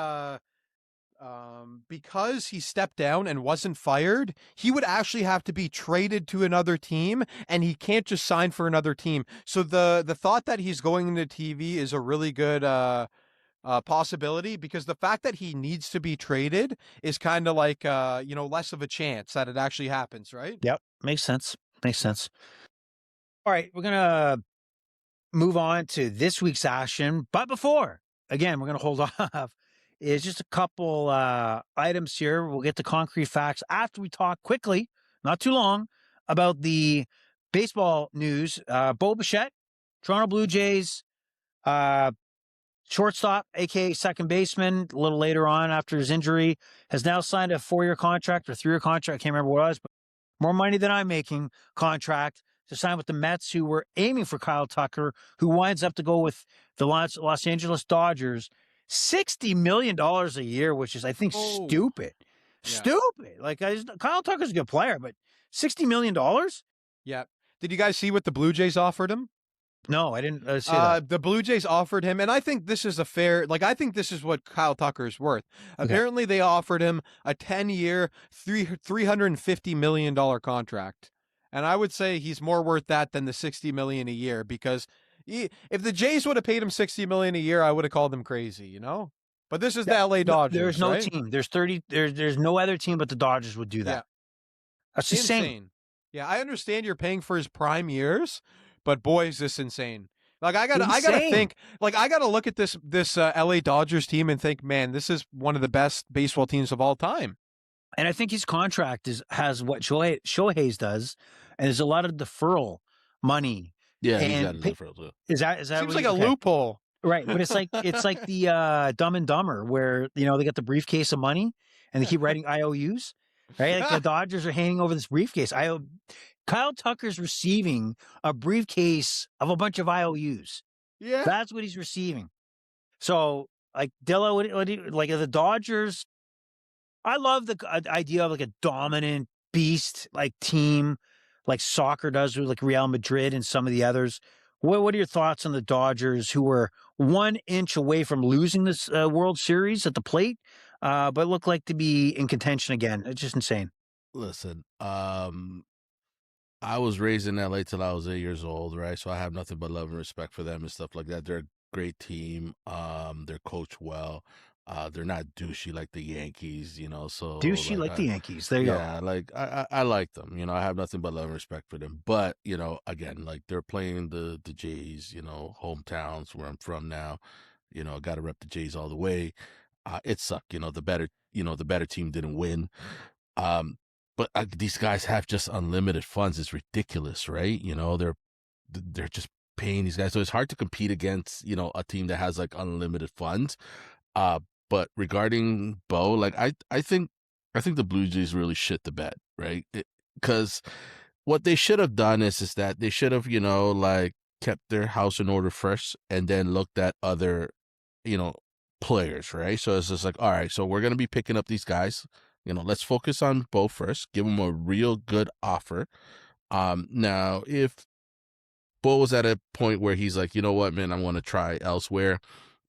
because he stepped down and wasn't fired, he would actually have to be traded to another team, and he can't just sign for another team. So the thought that he's going into TV is a really good possibility, because the fact that he needs to be traded is kind of like less of a chance that it actually happens, right? Yep, makes sense. All right, we're gonna move on to this week's action, but before, again, we're gonna hold off. It's just a couple items here. We'll get to concrete facts after we talk quickly, not too long, about the baseball news. Bo Bichette, Toronto Blue Jays, shortstop, aka second baseman, a little later on after his injury, has now signed a 4-year contract or 3-year contract. I can't remember what it was, but more money than I'm making contract to sign with the Mets, who were aiming for Kyle Tucker, who winds up to go with the Los Angeles Dodgers. $60 million a year, which is, I think, stupid. Yeah. Stupid. Like, Kyle Tucker's a good player, but $60 million? Yeah. Did you guys see what the Blue Jays offered him? No, I didn't see that. The Blue Jays offered him, and I think this is I think this is what Kyle Tucker is worth. Apparently, they offered him a 10-year, $350 million contract. And I would say he's more worth that than the $60 million a year, because if the Jays would have paid him $60 million a year, I would have called them crazy, you know? But this is the LA Dodgers. There's no right? team. There's no other team but the Dodgers would do that. Yeah. That's insane. Yeah, I understand you're paying for his prime years, but boy, is this insane. Like I gotta think. Like I gotta look at this LA Dodgers team and think, man, this is one of the best baseball teams of all time. And I think his contract has what Shohei's does, and there's a lot of deferral money. Yeah, he's got a deferral too. Is that seems like a loophole, right? But it's like the Dumb and Dumber, where they got the briefcase of money and they keep writing IOUs. Right, like the Dodgers are handing over this briefcase. Kyle Tucker's receiving a briefcase of a bunch of IOUs. Yeah, that's what he's receiving. So, like Dilla, like the Dodgers, I love the idea of like a dominant beast like team, like soccer does with like Real Madrid and some of the others. What are your thoughts on the Dodgers, who were 1 inch away from losing this World Series at the plate, but look like to be in contention again? It's just insane. Listen, I was raised in LA till I was 8 years old, right? So I have nothing but love and respect for them and stuff like that. They're a great team. They're coached well. They're not douchey like the Yankees, so douchey like the Yankees. There you go. Yeah, like I like them. I have nothing but love and respect for them. But, again, like they're playing the Jays, hometowns where I'm from now. Got to rep the Jays all the way. It sucked, the better team didn't win. But these guys have just unlimited funds. It's ridiculous, right? They're just paying these guys, so it's hard to compete against a team that has like unlimited funds. But regarding Bo, like I think the Blue Jays really shit the bed, right? Because what they should have done is that they should have like kept their house in order first, and then looked at other players, right? So it's just like, all right, so we're gonna be picking up these guys. Let's focus on Bo first, give him a real good offer. Now, if Bo was at a point where he's like, you know what, man, I want to try elsewhere,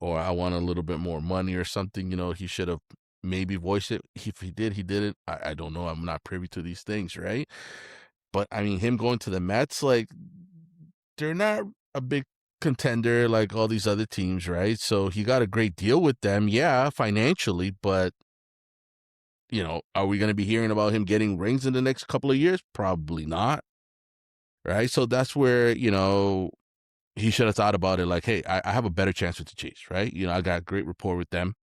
or I want a little bit more money or something, he should have maybe voiced it. If he did, he didn't. I don't know. I'm not privy to these things, right? But, I mean, him going to the Mets, like, they're not a big contender like all these other teams, right? So he got a great deal with them, yeah, financially, but are we going to be hearing about him getting rings in the next couple of years? Probably not. Right. So that's where, he should have thought about it like, hey, I have a better chance with the Jays. Right. I got a great rapport with them.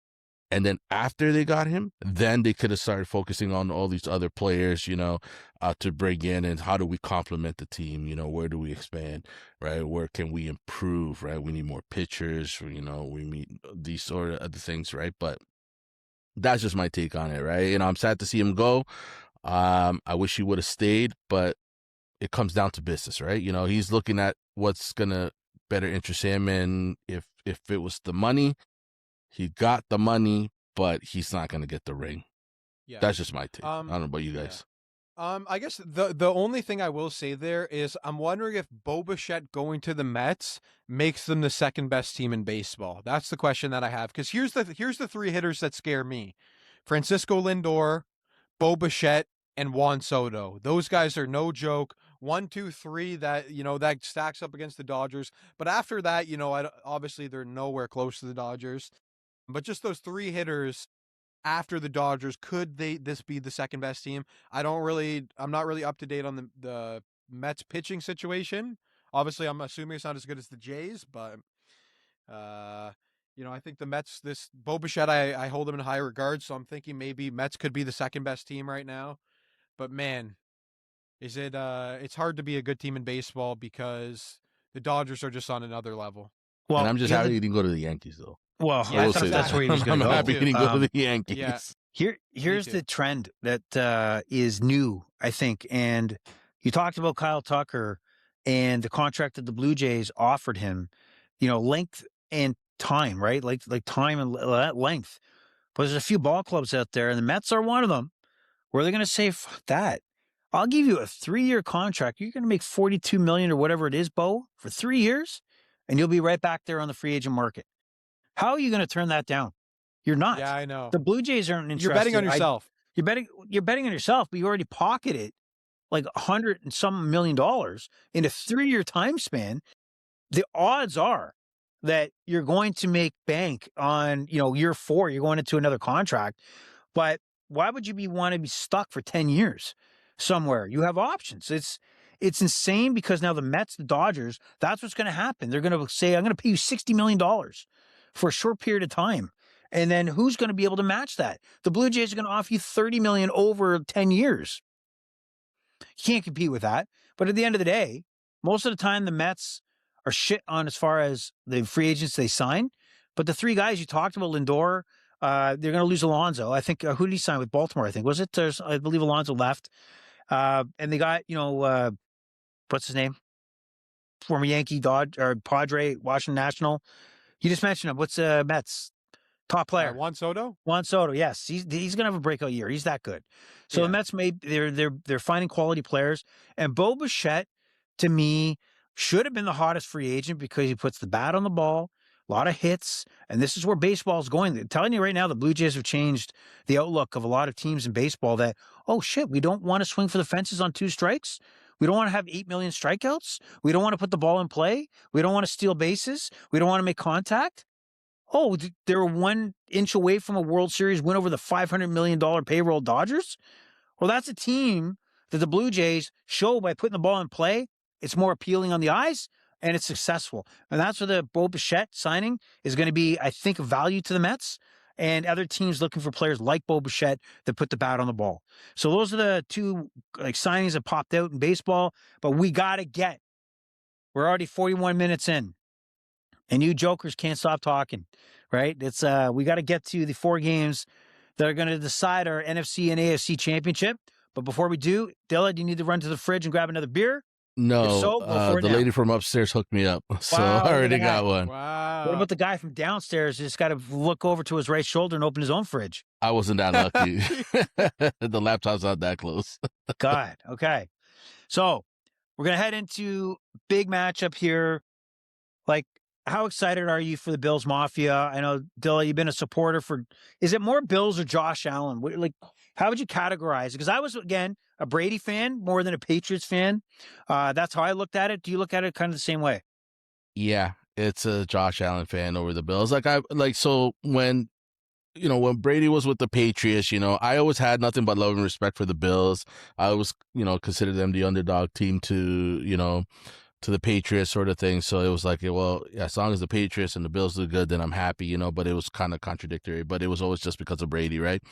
And then after they got him, then they could have started focusing on all these other players, to bring in, and how do we complement the team? Where do we expand? Right. Where can we improve? Right. We need more pitchers. We need these sort of other things. Right. But that's just my take on it, right? I'm sad to see him go. I wish he would have stayed, but it comes down to business, right? He's looking at what's gonna better interest him, and if it was the money, he got the money, but he's not gonna get the ring. Yeah, that's just my take. I don't know about you guys. I guess the only thing I will say there is I'm wondering if Bichette going to the Mets makes them the second best team in baseball. That's the question that I have, because here's the three hitters that scare me: Francisco Lindor, Bichette, and Juan Soto. Those guys are no joke. 1, 2, 3 that that stacks up against the Dodgers. But after that, obviously they're nowhere close to the Dodgers. But just those three hitters after the Dodgers, could this be the second best team? I'm not really up to date on the Mets pitching situation. Obviously, I'm assuming it's not as good as the Jays, but I think the Mets, this Bichette, I hold him in high regard, so I'm thinking maybe Mets could be the second best team right now. But man, is it it's hard to be a good team in baseball because the Dodgers are just on another level. Well, and I'm just happy he didn't go to the Yankees though. Well, yeah, that's where he was going to go. I'm happy he didn't go to the Yankees. Yeah. Here's the trend that is new, I think. And you talked about Kyle Tucker and the contract that the Blue Jays offered him, length and time, right? Like time and length. But there's a few ball clubs out there, and the Mets are one of them, where they're going to say, fuck that. I'll give you a 3-year contract. You're going to make $42 million or whatever it is, Bo, for 3 years, and you'll be right back there on the free agent market. How are you going to turn that down? You're not. Yeah, I know. The Blue Jays aren't interested. You're betting on yourself. You're betting on yourself, but you already pocketed like $100 and some million in a 3-year time span. The odds are that you're going to make bank on, year 4, you're going into another contract. But why would you want to be stuck for 10 years somewhere? You have options. It's insane because now the Mets, the Dodgers, that's what's going to happen. They're going to say, I'm going to pay you $60 million for a short period of time. And then who's going to be able to match that? The Blue Jays are going to offer you $30 million over 10 years. You can't compete with that. But at the end of the day, most of the time the Mets are shit on as far as the free agents they sign. But the 3 guys you talked about, Lindor, they're going to lose Alonso. I think, who did he sign with Baltimore? I think, was it? I believe Alonso left. And they got, what's his name? Former Yankee, Padre, Washington National. You just mentioned him. What's Mets? Top player. Juan Soto? Juan Soto, yes. He's going to have a breakout year. He's that good. So the Mets, they're finding quality players. And Bo Bichette, to me, should have been the hottest free agent because he puts the bat on the ball, a lot of hits, and this is where baseball is going. I'm telling you right now, the Blue Jays have changed the outlook of a lot of teams in baseball that, oh shit, we don't want to swing for the fences on 2 strikes. We don't want to have 8 million strikeouts. We don't want to put the ball in play. We don't want to steal bases. We don't want to make contact. Oh, they're 1 inch away from a World Series win over the $500 million payroll Dodgers. Well, that's a team that the Blue Jays show by putting the ball in play. It's more appealing on the eyes, and it's successful. And that's where the Bo Bichette signing is going to be, I think, of value to the Mets and other teams looking for players like Bo Bichette that put the bat on the ball. So those are the 2 signings that popped out in baseball. But we're already 41 minutes in. And you jokers can't stop talking, right? It's we got to get to the 4 games that are going to decide our NFC and AFC championship. But before we do, Dilla, do you need to run to the fridge and grab another beer? No, the lady from upstairs hooked me up, so I already got one. Wow. What about the guy from downstairs who just got to look over to his right shoulder and open his own fridge? I wasn't that lucky. The laptop's not that close. God, okay. So we're going to head into big matchup here. Like, how excited are you for the Bills Mafia? I know, Dilla, you've been a supporter for, is it more Bills or Josh Allen? How would you categorize it? Because I was, again, a Brady fan more than a Patriots fan. That's how I looked at it. Do you look at it kind of the same way? Yeah, it's a Josh Allen fan over the Bills. So when Brady was with the Patriots, I always had nothing but love and respect for the Bills. I always, considered them the underdog team to the Patriots sort of thing. So it was like, well, as long as the Patriots and the Bills do good, then I'm happy, but it was kind of contradictory, but it was always just because of Brady, right?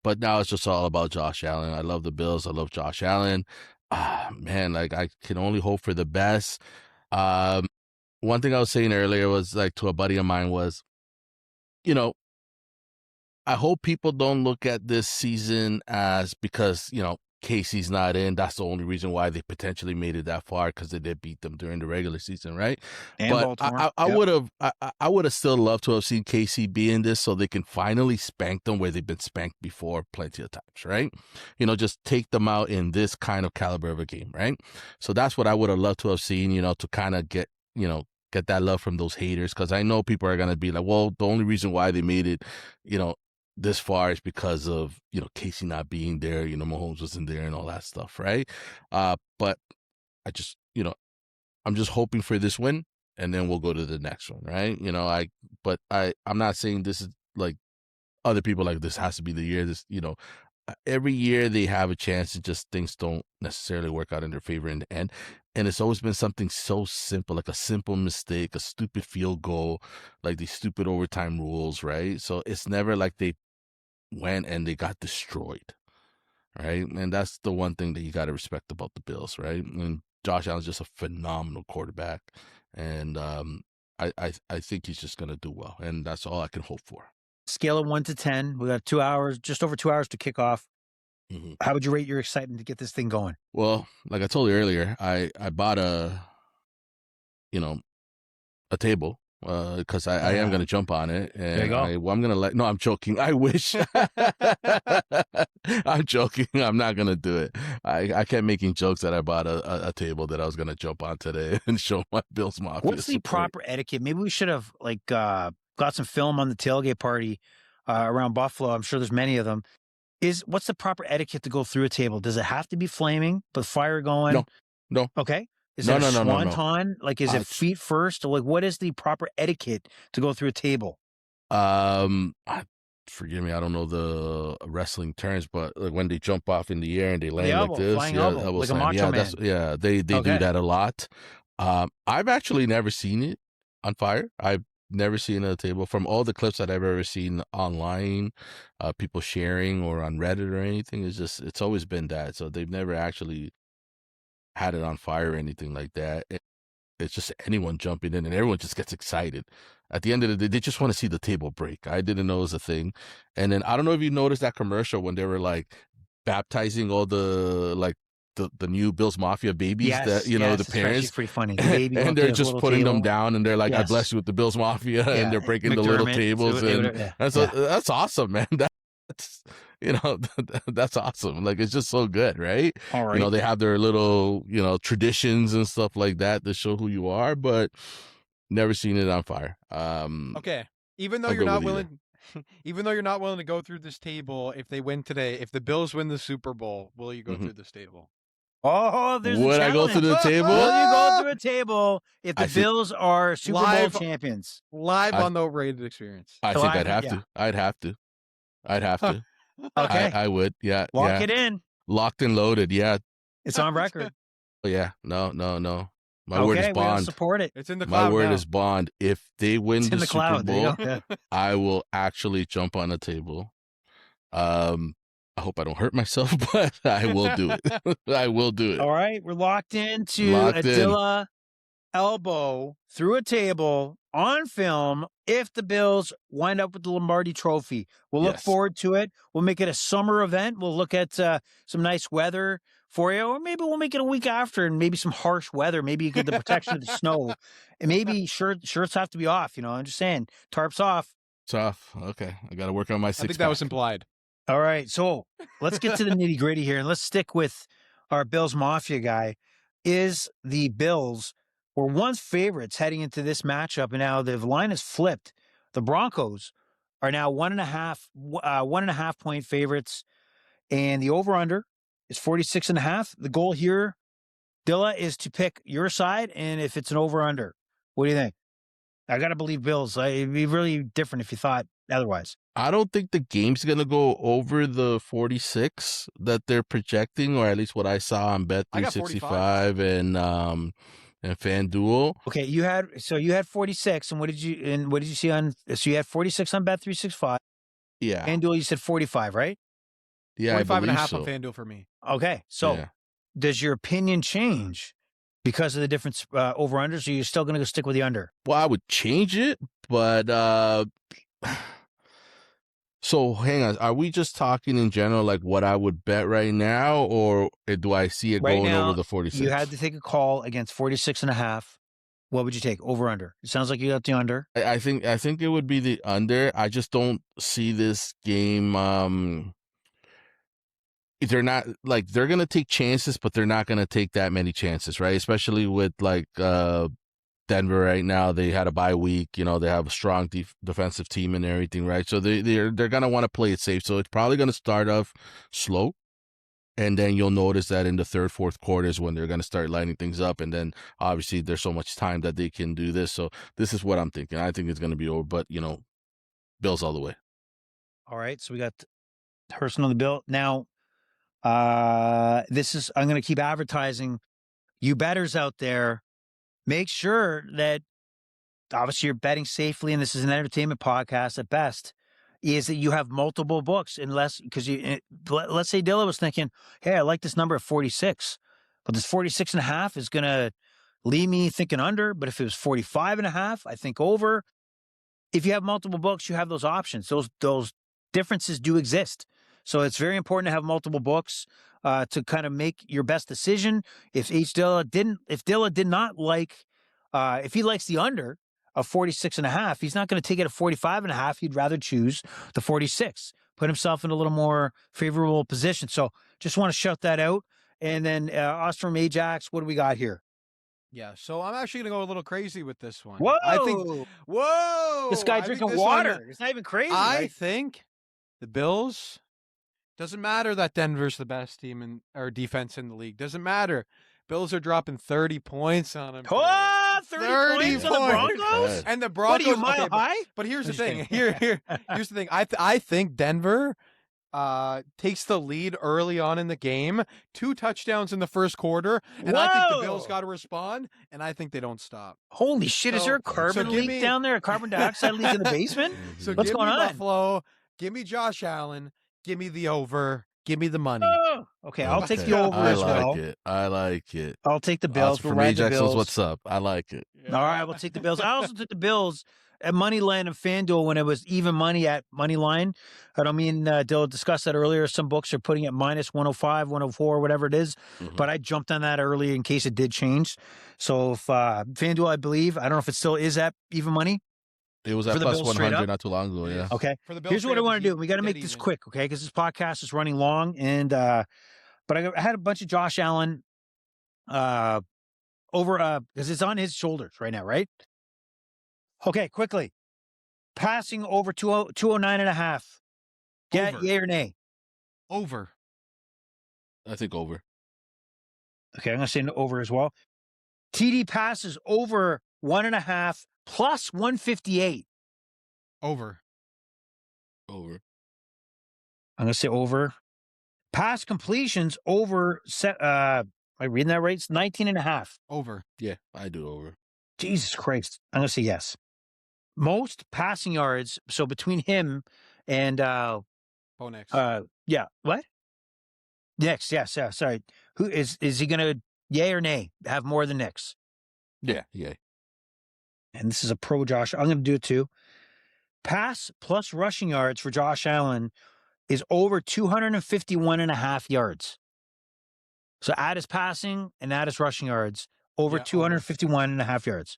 But now it's just all about Josh Allen. I love the Bills. I love Josh Allen. Man, I can only hope for the best. One thing I was saying earlier was to a buddy of mine was, I hope people don't look at this season as because, Casey's not in. That's the only reason why they potentially made it that far, because they did beat them during the regular season, right? And but Baltimore. I would have still loved to have seen Casey be in this so they can finally spank them where they've been spanked before plenty of times, right? Just take them out in this kind of caliber of a game, right? So that's what I would have loved to have seen, to kind of get that love from those haters, because I know people are going to be like, well, the only reason why they made it, this far is because of, Casey not being there, Mahomes wasn't there and all that stuff, right? But I just, I'm just hoping for this win, and then we'll go to the next one, right? I'm not saying this is like other people like this has to be the year. This, every year they have a chance, and just things don't necessarily work out in their favor in the end. And it's always been something so simple, like a simple mistake, a stupid field goal, like these stupid overtime rules, right? So it's never like they went and they got destroyed, right? And that's the one thing that you got to respect about the Bills, right? And Josh Allen's just a phenomenal quarterback, and I think he's just going to do well, and that's all I can hope for. Scale of 1 to 10. We got 2 hours, just over 2 hours to kick off. Mm-hmm. How would you rate your excitement to get this thing going? Well, like I told you earlier, I bought a table because I am going to jump on it. And There you go. I'm going to no, I'm joking. I wish. I'm joking. I'm not going to do it. I kept making jokes that I bought a table that I was going to jump on today and show my Bills Mafia. What's the proper etiquette? Maybe we should have got some film on the tailgate party around Buffalo. I'm sure there's many of them. What's the proper etiquette to go through a table? Does it have to be flaming with fire going? No. Okay. Is it a swanton? Like, is it feet first? Like, what is the proper etiquette to go through a table? Forgive me, I don't know the wrestling terms, but like when they jump off in the air and they land elbow, like this, elbow, like a macho man. They do that a lot. I've actually never seen it on fire. I've never seen it at a table. From all the clips that I've ever seen online, people sharing or on Reddit or anything, it's always been that. So they've never actually had it on fire or anything like that. It's just anyone jumping in and everyone just gets excited. At the end of the day, they just want to see the table break. I didn't know it was a thing. And then I don't know if you noticed that commercial when they were like baptizing all the new Bills Mafia babies the parents. Pretty funny. And they're just putting them down and they're like, I bless you with the Bills Mafia. And they're breaking the little tables. That's awesome, man. That's that's awesome. Like, it's just so good, right? All right. They have their little, traditions and stuff like that to show who you are, but never seen it on fire. Okay. Even though you're not willing to go through this table, if they win today, if the Bills win the Super Bowl, will you go through this table? Oh, there's Would I go through the table? Will you go through a table if the Bills are Super Bowl champions? Live on the Overrated Experience. I think I'd have to. I'd have to. Okay. I would. Yeah. Lock it in. Locked and loaded. Yeah. It's on record. Yeah. No. My word is bond. We'll support it. It's in the cloud. My word now. is bond. If they win the Super Bowl, yeah. I will actually jump on a table. I hope I don't hurt myself, but I will do it. I will do it. All right. We're locked into a Dilla elbow through a table on film if the Bills wind up with the Lombardi Trophy. We'll look forward to it. We'll make it a summer event. We'll look at some nice weather for you, or maybe we'll make it a week after and maybe some harsh weather. Maybe you get the protection of the snow. And maybe shirts have to be off. I'm just saying, tarps off. It's off. Okay. I got to work on my 6-pack. I think that was implied. All right. So let's get to the nitty gritty here and let's stick with our Bills Mafia guy. Is the Bills were once favorites heading into this matchup, and now the line is flipped. The Broncos are now 1.5 point favorites, and the over-under is 46.5. The goal here, Dilla, is to pick your side, and if it's an over-under, what do you think? I got to believe Bills. It'd be really different if you thought otherwise. I don't think the game's going to go over the 46 that they're projecting, or at least what I saw on Bet365 and FanDuel. Okay, you had 46, and what did you see on? So you had 46 on Bet365. Yeah. FanDuel, you said 45, right? Yeah, 45.5 on FanDuel for me. Okay, so does your opinion change because of the different over-unders, or are you still going to stick with the under? Well, I would change it, but so hang on. Are we just talking in general, like what I would bet right now, or do I see it going over the 46? You had to take a call against 46.5. What would you take, over-under? It sounds like you got the under. I think it would be the under. I just don't see this game. They're not like they're gonna take chances, but they're not gonna take that many chances, right? Especially with like Denver right now. They had a bye week. They have a strong defensive team and everything, right? So they're gonna want to play it safe. So it's probably gonna start off slow, and then you'll notice that in the third, fourth quarters when they're gonna start lighting things up, and then obviously there's so much time that they can do this. So this is what I'm thinking. I think it's gonna be over, but Bills all the way. All right, so we got Hurston on the bill now. I'm going to keep advertising. You bettors out there, make sure that obviously you're betting safely, and this is an entertainment podcast at best, is that you have multiple books, unless, because let's say Dilla was thinking, hey, I like this number at 46, but this 46.5 is going to leave me thinking under, but if it was 45.5, I think over. If you have multiple books, you have those options. Those differences do exist. So it's very important to have multiple books to kind of make your best decision. If Dilla did not like, if he likes the under, of 46.5. He's not going to take it at 45.5. He'd rather choose the 46, put himself in a little more favorable position. So just want to shout that out. And then us from Ajax, what do we got here? Yeah, so I'm actually going to go a little crazy with this one. Whoa! Whoa! This guy drinking water. It's not even crazy. I think the Bills, doesn't matter that Denver's the best team or defense in the league. Doesn't matter. Bills are dropping 30 points on them. Oh, 30 points on the Broncos? And the Broncos. What are you, mile high? But here's the thing. Here's the thing. I think Denver takes the lead early on in the game, 2 touchdowns in the first quarter, and I think the Bills got to respond, and I think they don't stop. Holy shit, is there a carbon leak down there, a carbon dioxide leak in the basement? So what's going on? Buffalo, give me Josh Allen, give me the over, give me the money. Okay, I'll take the over as well. I like it. I'll take the Bills. From Ajax, what's up? I like it. All right, we'll take the Bills. I also took the Bills at Moneyline and FanDuel when it was even money at Moneyline. I don't mean Dilla discussed that earlier. Some books are putting it minus 105, 104, whatever it is. But I jumped on that early in case it did change. So if FanDuel, I believe, I don't know if it still is at even money. It was at plus 100 not too long ago, yeah. Okay. Here's what I want to do. We got to make this quick, okay? Because this podcast is running long. And but I had a bunch of Josh Allen over because it's on his shoulders right now, right? Okay, quickly. Passing over 209.5. Yeah, yay or nay? Over. I think over. Okay, I'm going to say over as well. TD passes over 1.5 plus 158. Over. Over. I'm going to say over. Pass completions over set. Am I reading that right? It's 19.5. Over. Yeah, I do over. Jesus Christ. I'm going to say yes. Most passing yards. So between him and Bo Nix. Yeah. What? Nix. Yes. Yeah. Sorry. Who is he going to yay or nay have more than Nix? Yeah. Yay. And this is a pro Josh. I'm going to do it too. Pass plus rushing yards for Josh Allen is over 251.5 yards. So add his passing and add his rushing yards over 251.5 yards.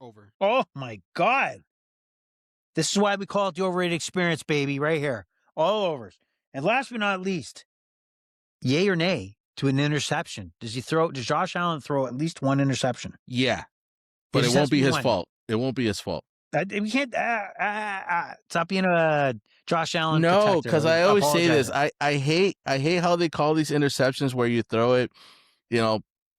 Over. Oh my God. This is why we call it the Overrated Experience, baby, right here. All overs. And last but not least, yay or nay to an interception. Does Josh Allen throw at least one interception? Yeah. But it won't be his fault. It won't be his fault. We can't stop being a Josh Allen. No, because I always say this. I hate how they call these interceptions where you throw it,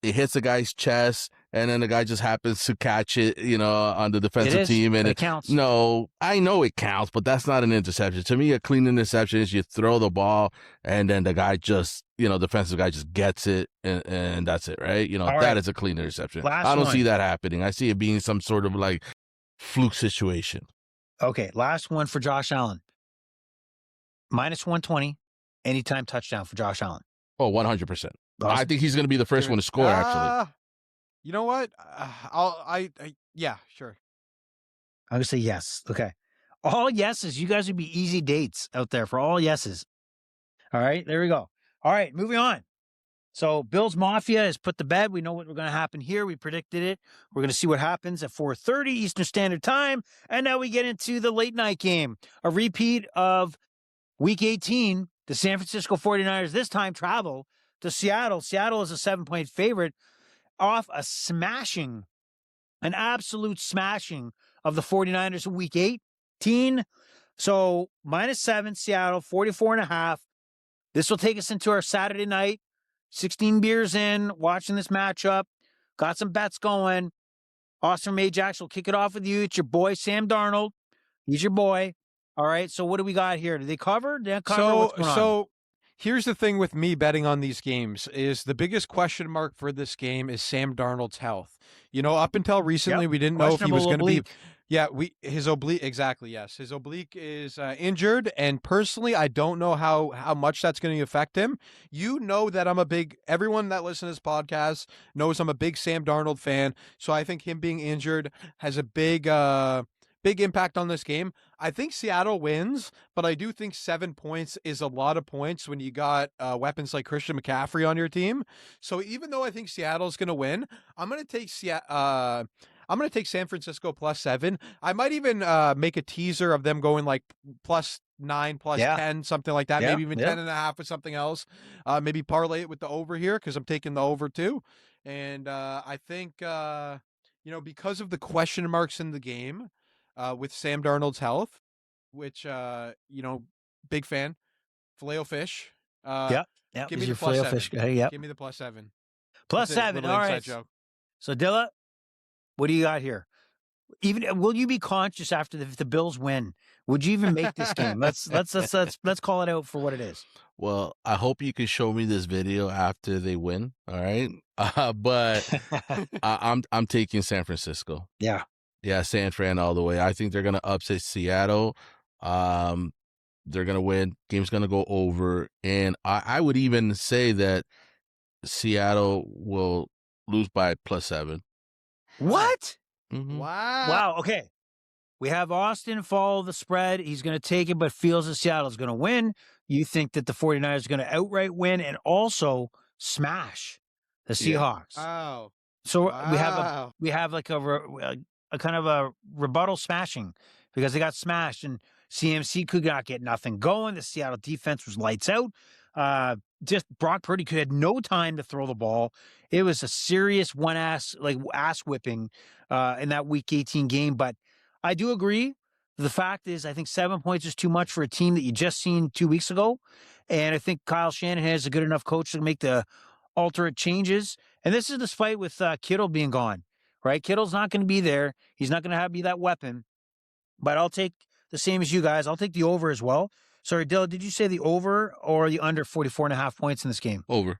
it hits the guy's chest and then the guy just happens to catch it, on the defensive team. And it counts. No, I know it counts, but that's not an interception. To me, a clean interception is you throw the ball and then the guy just, defensive guy just gets it and that's it, right? That is a clean interception. I don't see that happening. I see it being some sort of like fluke situation. Okay, last one for Josh Allen. Minus 120, anytime touchdown for Josh Allen. Oh, 100%. Awesome. I think he's going to be the first one to score, actually. You know what? Yeah, sure. I'm going to say yes. Okay. All yeses. You guys would be easy dates out there for all yeses. All right, there we go. All right, moving on. So Bills Mafia is put to bed. We know what we're going to happen here. We predicted it. We're going to see what happens at 4:30 Eastern Standard Time. And now we get into the late night game, a repeat of Week 18. The San Francisco 49ers this time travel to Seattle. Seattle is a 7-point favorite off a smashing, an absolute smashing of the 49ers in Week 18. So -7, Seattle, 44.5. This will take us into our Saturday night. 16 beers in, watching this matchup. Got some bets going. Austin Ajax will kick it off with you. It's your boy, Sam Darnold. He's your boy. All right, so what do we got here? Do they cover? Do they cover? What's going on? So here's the thing with me betting on these games is the biggest question mark for this game is Sam Darnold's health. Up until recently, we didn't know if he was going to be... Yeah, his oblique, exactly, yes. His oblique is injured, and personally, I don't know how much that's going to affect him. That everyone that listens to this podcast knows I'm a big Sam Darnold fan, so I think him being injured has a big impact on this game. I think Seattle wins, but I do think 7 points is a lot of points when you got weapons like Christian McCaffrey on your team. So even though I think Seattle's going to win, I'm going to take I'm going to take San Francisco +7. I might even make a teaser of them going like +9, +10, something like that. Yeah, Maybe even yeah. 10.5 with something else. Maybe parlay it with the over here because I'm taking the over too. And I think, because of the question marks in the game with Sam Darnold's health, which, big fan, Filet-O-Fish. Yeah. Give me Is the your filet +7. fish guy? Yep. Give me the +7. Plus That's a 7. little All inside right. joke. So Dilla, what do you got here? Even will you be conscious after if the Bills win? Would you even make this game? Let's call it out for what it is. Well, I hope you can show me this video after they win. All right, but I'm taking San Francisco. Yeah. Yeah, San Fran all the way. I think they're gonna upset Seattle. They're gonna win. Game's gonna go over, and I would even say that Seattle will lose by +7. What? Mhm. Wow. Okay. We have Austin follow the spread. He's going to take it, but feels that Seattle's going to win. You think that the 49ers are going to outright win and also smash the Yeah. Seahawks. Wow. So Wow. we have like a kind of a rebuttal smashing because they got smashed and CMC could not get nothing going. The Seattle defense was lights out. Just Brock Purdy had no time to throw the ball. It was a serious ass whipping in that Week 18 game. But I do agree. The fact is, I think 7 points is too much for a team that you just seen 2 weeks ago. And I think Kyle Shanahan is a good enough coach to make the alternate changes. And this is despite with Kittle being gone, right? Kittle's not going to be there. He's not going to be that weapon. But I'll take the same as you guys. I'll take the over as well. Sorry, Dilla, did you say the over or the under 44.5 points in this game? Over.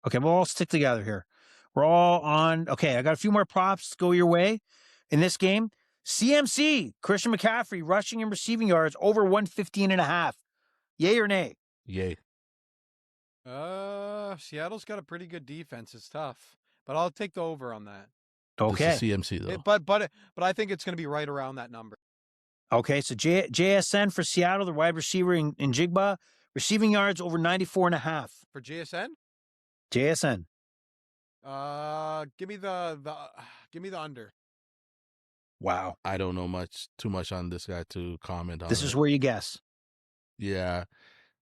Okay, we'll all stick together here. We're all on. Okay, I got a few more props to go your way in this game. CMC, Christian McCaffrey, rushing and receiving yards over 115.5. Yay or nay? Yay. Seattle's got a pretty good defense. It's tough, but I'll take the over on that. Okay. This is CMC though. But I think it's going to be right around that number. Okay, so JSN for Seattle, the wide receiver in Jigba, receiving yards over 94.5. For JSN? JSN. Give me the under. Wow. I don't know too much on this guy to comment on. This is where you guess. Yeah.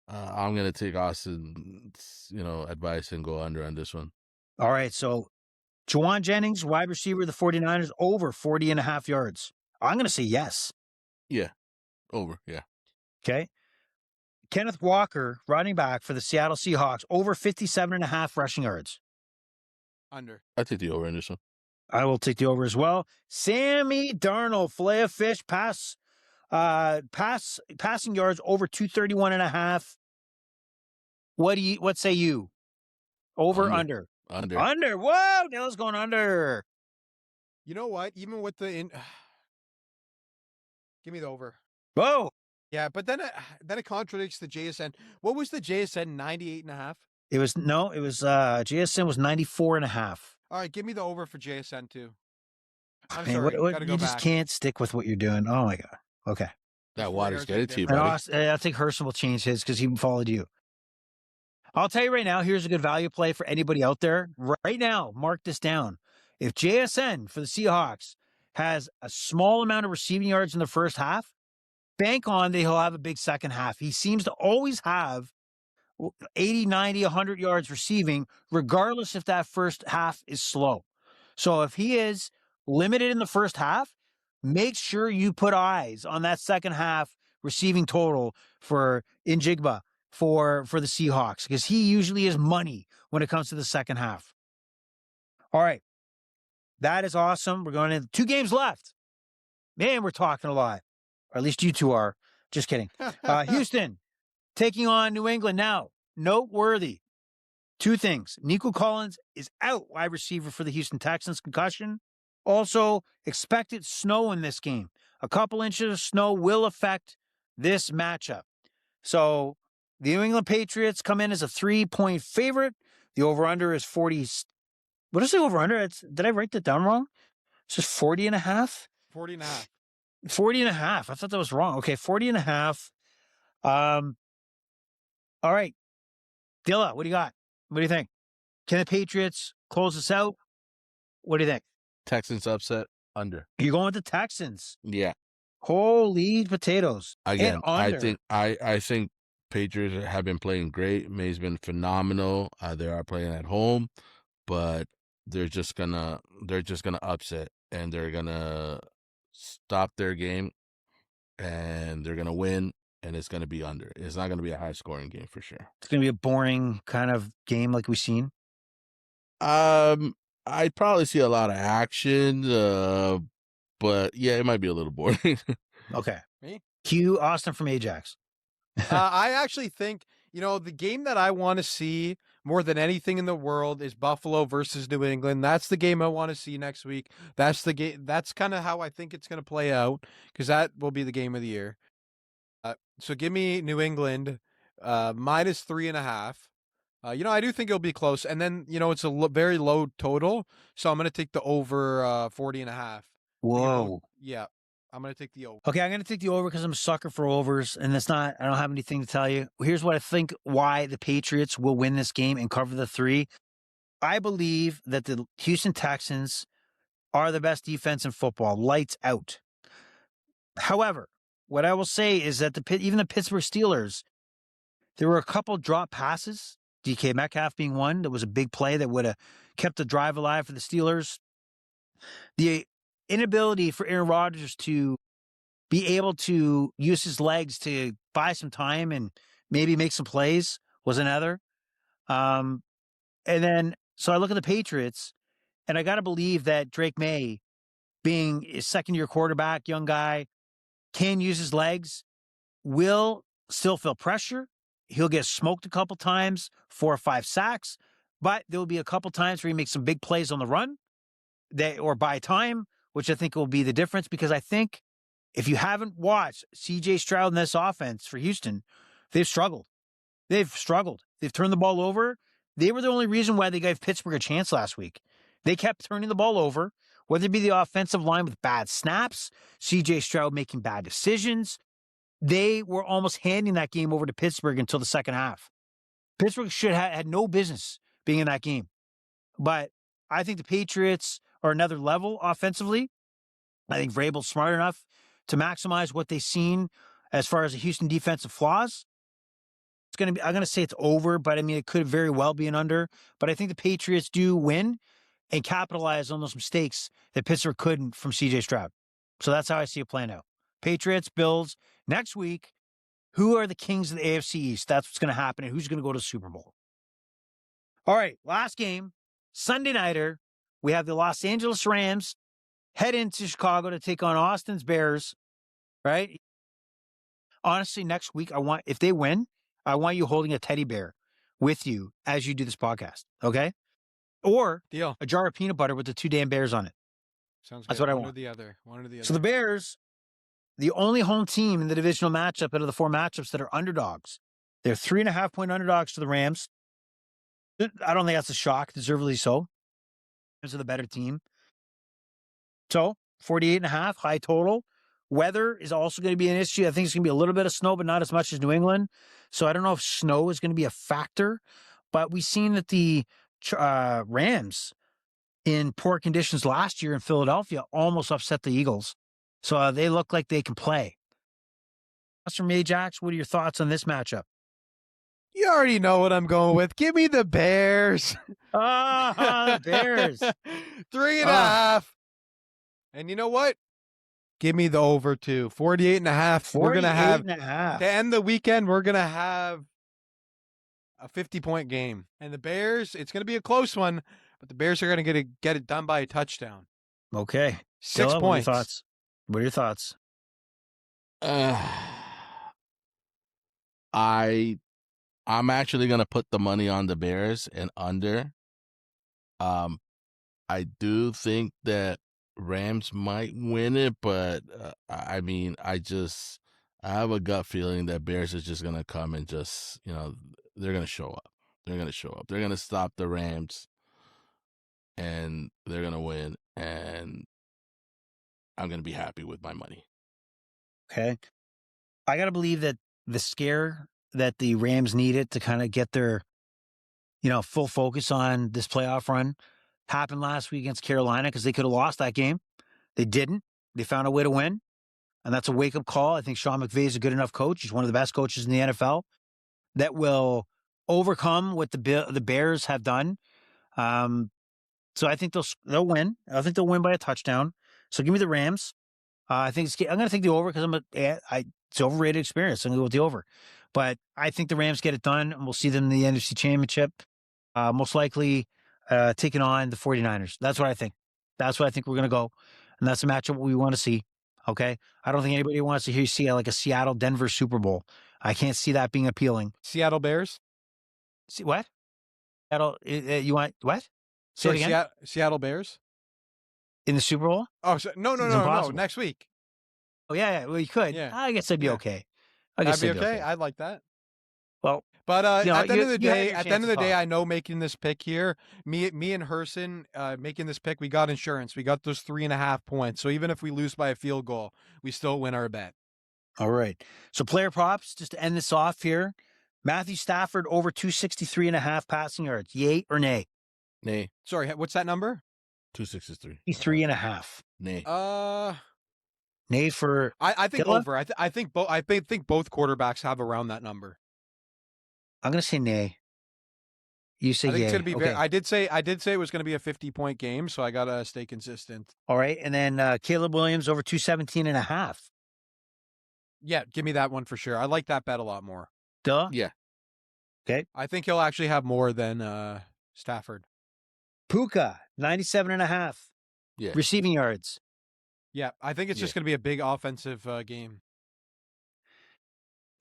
I'm going to take Austin's, advice and go under on this one. All right, so Juwan Jennings, wide receiver of the 49ers, over 40.5 yards. I'm going to say yes. Yeah. Over. Yeah. Okay. Kenneth Walker, running back for the Seattle Seahawks, over 57.5 rushing yards. Under. I take the over in this one. I will take the over as well. Sammy Darnold, fillet of fish, passing yards over 231.5. What say you? Over, under? Under. Under. Whoa, Dale's going under. You know what? Even with the give me the over. Whoa. Yeah, but then it contradicts the JSN. What was the JSN 98.5? It was JSN was 94.5. All right, give me the over for JSN too. I'm Man, sorry, gotta go you back. just can't stick with what you're doing. Oh my God. Okay. That water's getting to you, And buddy. I think Herson will change his because he followed you. I'll tell you right now, here's a good value play for anybody out there. Right now, mark this down. If JSN for the Seahawks has a small amount of receiving yards in the first half, bank on that he'll have a big second half. He seems to always have 80, 90, 100 yards receiving, regardless if that first half is slow. So if he is limited in the first half, make sure you put eyes on that second half receiving total for Njigba for the Seahawks, because he usually is money when it comes to the second half. All right. That is awesome. We're going in 2 games left. Man, we're talking a lot. Or at least you two are. Just kidding. Houston taking on New England now. Noteworthy. 2 things. Nico Collins is out, wide receiver for the Houston Texans, concussion. Also, expected snow in this game. A couple inches of snow will affect this matchup. So the New England Patriots come in as a 3-point favorite. The over-under is 40. What is the over-under? Did I write that down wrong? It's just 40.5? 40.5. 40.5. I thought that was wrong. Okay, 40.5. All right. Dilla, what do you got? What do you think? Can the Patriots close this out? What do you think? Texans upset under. You're going with the Texans. Yeah. Holy potatoes. Again, And under. I think Patriots have been playing great. May's been phenomenal. They are playing at home, but they're just gonna upset, and they're gonna stop their game, and they're gonna win, and it's gonna be under. It's not gonna be a high scoring game for sure. It's going to be a boring kind of game like we've seen. I'd probably see a lot of action, but yeah, it might be a little boring. Okay. Me? Cue Austin from Ajax. I actually think, the game that I want to see more than anything in the world is Buffalo versus New England. That's the game I want to see next week. That's the game. That's kind of how I think it's going to play out, because that will be the game of the year. So give me New England minus 3.5. I do think it'll be close. And then, it's a very low total. So I'm going to take the over 40.5. Whoa. Yeah. I'm going to take the over. Okay, I'm going to take the over because I'm a sucker for overs, and I don't have anything to tell you. Here's what I think why the Patriots will win this game and cover the 3. I believe that the Houston Texans are the best defense in football, lights out. However, what I will say is that even the Pittsburgh Steelers, there were a couple drop passes, DK Metcalf being one, that was a big play that would have kept the drive alive for the Steelers. The inability for Aaron Rodgers to be able to use his legs to buy some time and maybe make some plays was another. And then, so I look at the Patriots, and I got to believe that Drake May, being a second-year quarterback, young guy, can use his legs, will still feel pressure. He'll get smoked a couple times, 4 or 5 sacks, but there will be a couple times where he makes some big plays on the run or buy time, which I think will be the difference, because I think if you haven't watched C.J. Stroud in this offense for Houston, they've struggled. They've turned the ball over. They were the only reason why they gave Pittsburgh a chance last week. They kept turning the ball over, whether it be the offensive line with bad snaps, C.J. Stroud making bad decisions. They were almost handing that game over to Pittsburgh until the second half. Pittsburgh should have had no business being in that game. But I think the Patriots are another level offensively. I think Vrabel's smart enough to maximize what they've seen as far as the Houston defensive flaws. I'm going to say it's over, but I mean, it could very well be an under. But I think the Patriots do win and capitalize on those mistakes that Pittsburgh couldn't from C.J. Stroud. So that's how I see it playing out. Patriots, Bills, next week. Who are the kings of the AFC East? That's what's going to happen, and who's going to go to the Super Bowl. All right, last game, Sunday nighter. We have the Los Angeles Rams head into Chicago to take on Austin's Bears, right? Honestly, next week, if they win, I want you holding a teddy bear with you as you do this podcast, okay? Or Deal. a jar of peanut butter with the 2 damn bears on it. Sounds good. That's what I want. want. One or the other. So the Bears, the only home team in the divisional matchup out of the 4 matchups that are underdogs. They're 3.5-point underdogs to the Rams. I don't think that's a shock, deservedly so. Rams are the better team. So 48.5, high total. Weather is also going to be an issue. I think it's going to be a little bit of snow, but not as much as New England. So I don't know if snow is going to be a factor. But we've seen that the Rams in poor conditions last year in Philadelphia almost upset the Eagles. So they look like they can play. From Ajax, what are your thoughts on this matchup? You already know what I'm going with. Give me the Bears. The Bears. 3.5. And you know what? Give me the over too. 48.5. We're going to have, to end the weekend, we're going to have a 50-point game. And the Bears, it's going to be a close one, but the Bears are going to get it done by a touchdown. Okay. 6 Dilla, points. What are your thoughts? I'm actually going to put the money on the Bears and under. I do think that Rams might win it, but I mean, I have a gut feeling that Bears is just going to come and just, they're going to show up. They're going to show up. They're going to stop the Rams, and they're going to win, and I'm going to be happy with my money. Okay. I got to believe that the scare that the Rams needed to kind of get their, full focus on this playoff run, happened last week against Carolina because they could have lost that game. They didn't. They found a way to win, and that's a wake-up call. I think Sean McVay is a good enough coach. He's one of the best coaches in the NFL that will overcome what the Bears have done. So I think they'll win. I think they'll win by a touchdown. So give me the Rams. I'm going to take the over because it's overrated experience. I'm going to go with the over. But I think the Rams get it done, and we'll see them in the NFC Championship, most likely taking on the 49ers. That's what I think. That's what I think we're going to go. And that's a matchup we want to see. Okay? I don't think anybody wants to see like a Seattle-Denver Super Bowl. I can't see that being appealing. Seattle Bears? See what? Seattle, you want what? Say it again? Seattle Bears? In the Super Bowl? Oh, no. Next week. Oh, yeah. Well, you could. Yeah. I guess that'd be okay. That'd be okay. I'd like that. Well, but at the end of the day, talk. I know making this pick here, me and Herson making this pick, we got insurance. We got those 3.5 points. So even if we lose by a field goal, we still win our bet. All right. So player props, just to end this off here. Matthew Stafford over 263.5 passing yards. Yay or nay? Nay. Sorry, what's that number? 263. 3.5. Nay. Nay for I think Dilla? over. I think both quarterbacks have around that number. I'm going to say nay. You say I think yay. it's going to be okay. I did say it was going to be a 50-point game, so I got to stay consistent. All right. And then Caleb Williams over 217.5. Yeah, give me that one for sure. I like that bet a lot more. Duh. Yeah. Okay. I think he'll actually have more than Stafford. Puka, 97.5. Yeah. Receiving yards. Yeah, I think it's just going to be a big offensive game.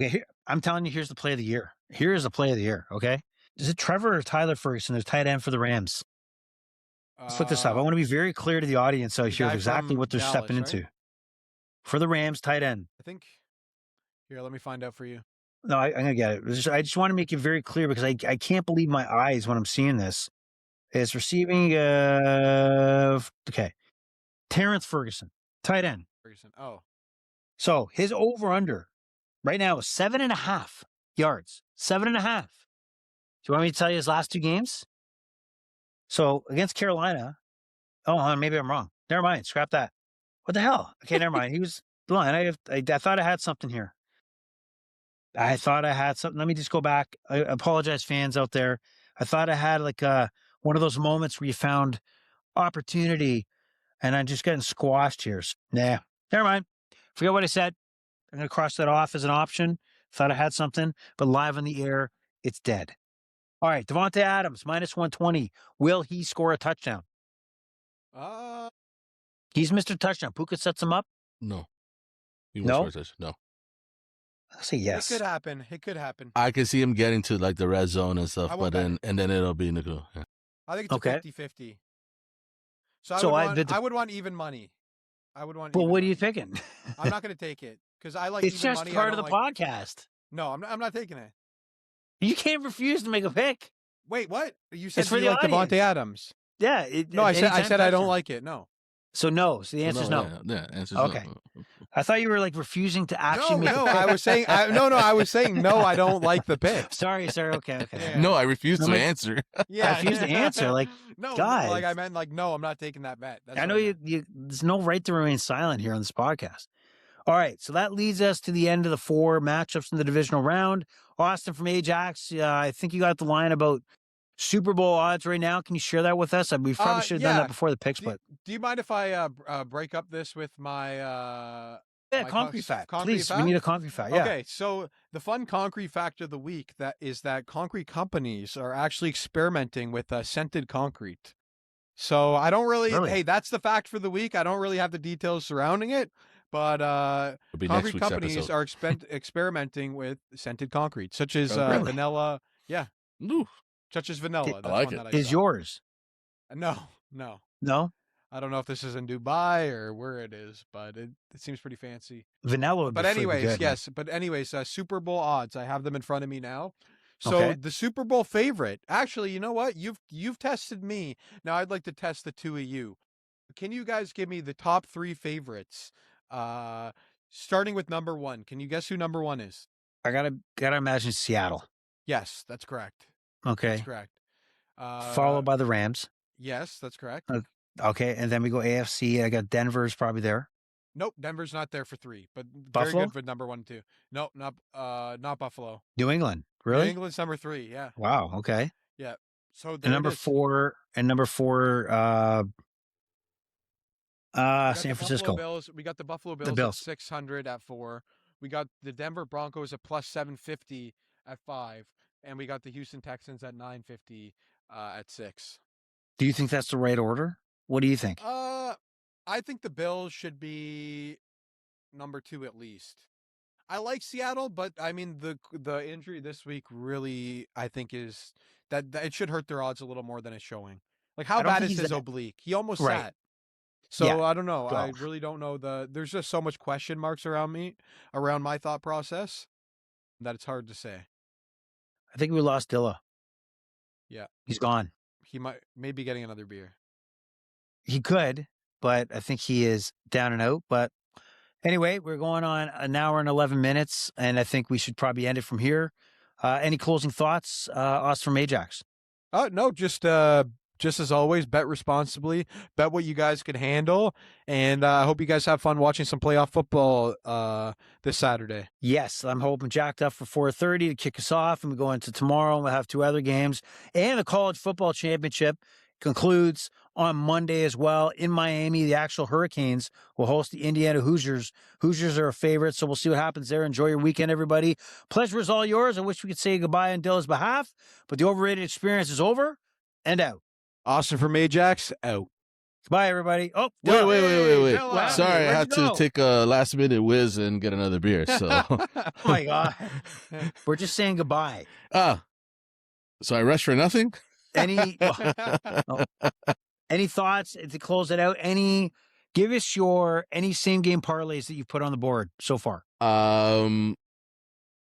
Okay, I'm telling you, here's the play of the year. Here is the play of the year, okay? Is it Trevor or Tyler Ferguson, their tight end for the Rams? Let's look this up. I want to be very clear to the audience out here of exactly what they're stepping into. For the Rams, tight end. I think. Here, let me find out for you. No, I'm going to get it. I just want to make it very clear because I can't believe my eyes when I'm seeing this. It's receiving, okay. Terrence Ferguson, tight end. Ferguson, oh. So his over-under right now is 7.5 yards. 7.5. Do you want me to tell you his last two games? So against Carolina, maybe I'm wrong. Never mind. Scrap that. What the hell? Okay, never mind. He was blind. I thought I had something here. I thought I had something. Let me just go back. I apologize, fans out there. I thought I had like one of those moments where you found opportunity and I'm just getting squashed here. Nah, never mind. Forget what I said. I'm going to cross that off as an option. Thought I had something, but live on the air, it's dead. All right, Devontae Adams, -120. Will he score a touchdown? He's Mr. Touchdown. Puka sets him up? No. No? No. I'll say yes. It could happen. I can see him getting to like the red zone and stuff, but then it'll be Nicole. Yeah. I think it's a 50-50. So I would want even money. Well, what are you thinking? I'm not going to take it because I like it's even just money. part of the podcast. No, I'm not taking it. You can't refuse to make a pick. Wait, what? You said for you like audience. Devontae Adams. Yeah. I said I don't like it. No. So no. So the answer is no. Yeah, answer's okay. no. I thought you were like refusing to actually make a pick. I was saying I was saying no, I don't like the pick. Sorry, sir. Okay. Yeah. No, I refuse to answer. Yeah, I refuse to answer. Like, no, guys. like I meant like no, I'm not taking that bet. I know you. There's no right to remain silent here on this podcast. All right, so that leads us to the end of the 4 matchups in the divisional round. Austin from Ajax, I think you got the line about Super Bowl odds right now. Can you share that with us? We probably should have done that before the picks. But do you mind if I break up this with my concrete fact? Please, we need a concrete fact. Yeah. Okay, so the fun concrete fact of the week that concrete companies are actually experimenting with scented concrete. So I don't really. Hey, that's the fact for the week. I don't really have the details surrounding it. But concrete companies are experimenting with scented concrete, such as vanilla. Yeah. Ooh. Such as vanilla. I like it. Is yours? No. No? I don't know if this is in Dubai or where it is, but it seems pretty fancy. Vanilla would be good, yes. But anyways, Super Bowl odds. I have them in front of me now. So the Super Bowl favorite. Actually, you know what? You've tested me. Now I'd like to test the two of you. Can you guys give me the top 3 favorites? Starting with number 1. Can you guess who number 1 is? I gotta imagine Seattle. Yes, that's correct. Okay. That's correct. Followed by the Rams. Yes, that's correct. Okay, and then we go AFC. I got Denver's probably there. Nope, Denver's not there for 3, but Buffalo? very good for number 1 and 2. Nope, not Buffalo. New England, New really? England's number 3. Yeah. Wow. Okay. Yeah. So And there number it is. 4, San Francisco. We got the Buffalo The Bills, Bills. at 600 at 4. We got the Denver Broncos at plus 750 at 5, and we got the Houston Texans at 950 at 6. Do you think that's the right order? What do you think? I think the Bills should be number 2 at least. I like Seattle, but I mean the injury this week really, I think, is that it should hurt their odds a little more than it's showing. Like, how bad is his oblique? He almost sat. So Yeah. I don't know. Well, I really don't know. There's just so much question marks around my thought process, that it's hard to say. I think we lost Dilla. Yeah. He's gone. He may be getting another beer. He could, but I think he is down and out. But anyway, we're going on an hour and 11 minutes, and I think we should probably end it from here. Any closing thoughts, us from Ajax? No, just as always, bet responsibly, bet what you guys can handle, and I hope you guys have fun watching some playoff football this Saturday. Yes, I'm hoping jacked up for 4:30 to kick us off, and we go into tomorrow, and we'll have 2 other games, and the college football championship concludes on Monday as well in Miami. The actual Hurricanes will host the Indiana Hoosiers. Hoosiers are a favorite, so we'll see what happens there. Enjoy your weekend, everybody. Pleasure is all yours. I wish we could say goodbye on Dilla's behalf, but the Overrated Experience is over and out. Austin from Ajax, out. Bye, everybody. Oh, wait. Dilla. Sorry, I had to take a last minute whiz and get another beer. So, oh my God, we're just saying goodbye. So I rushed for nothing. Any thoughts to close it out? Give us any same game parlays that you've put on the board so far.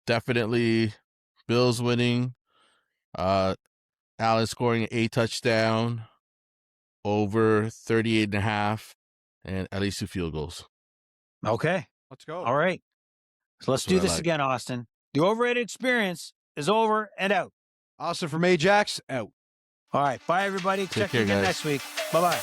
Definitely Bills winning. Allen scoring a touchdown, over 38.5, and at least 2 field goals. Okay. Let's go. All right. So let's do this again, Austin. The Overrated Experience is over and out. Austin from Ajax, out. All right. Bye, everybody. Check you again next week. Bye-bye.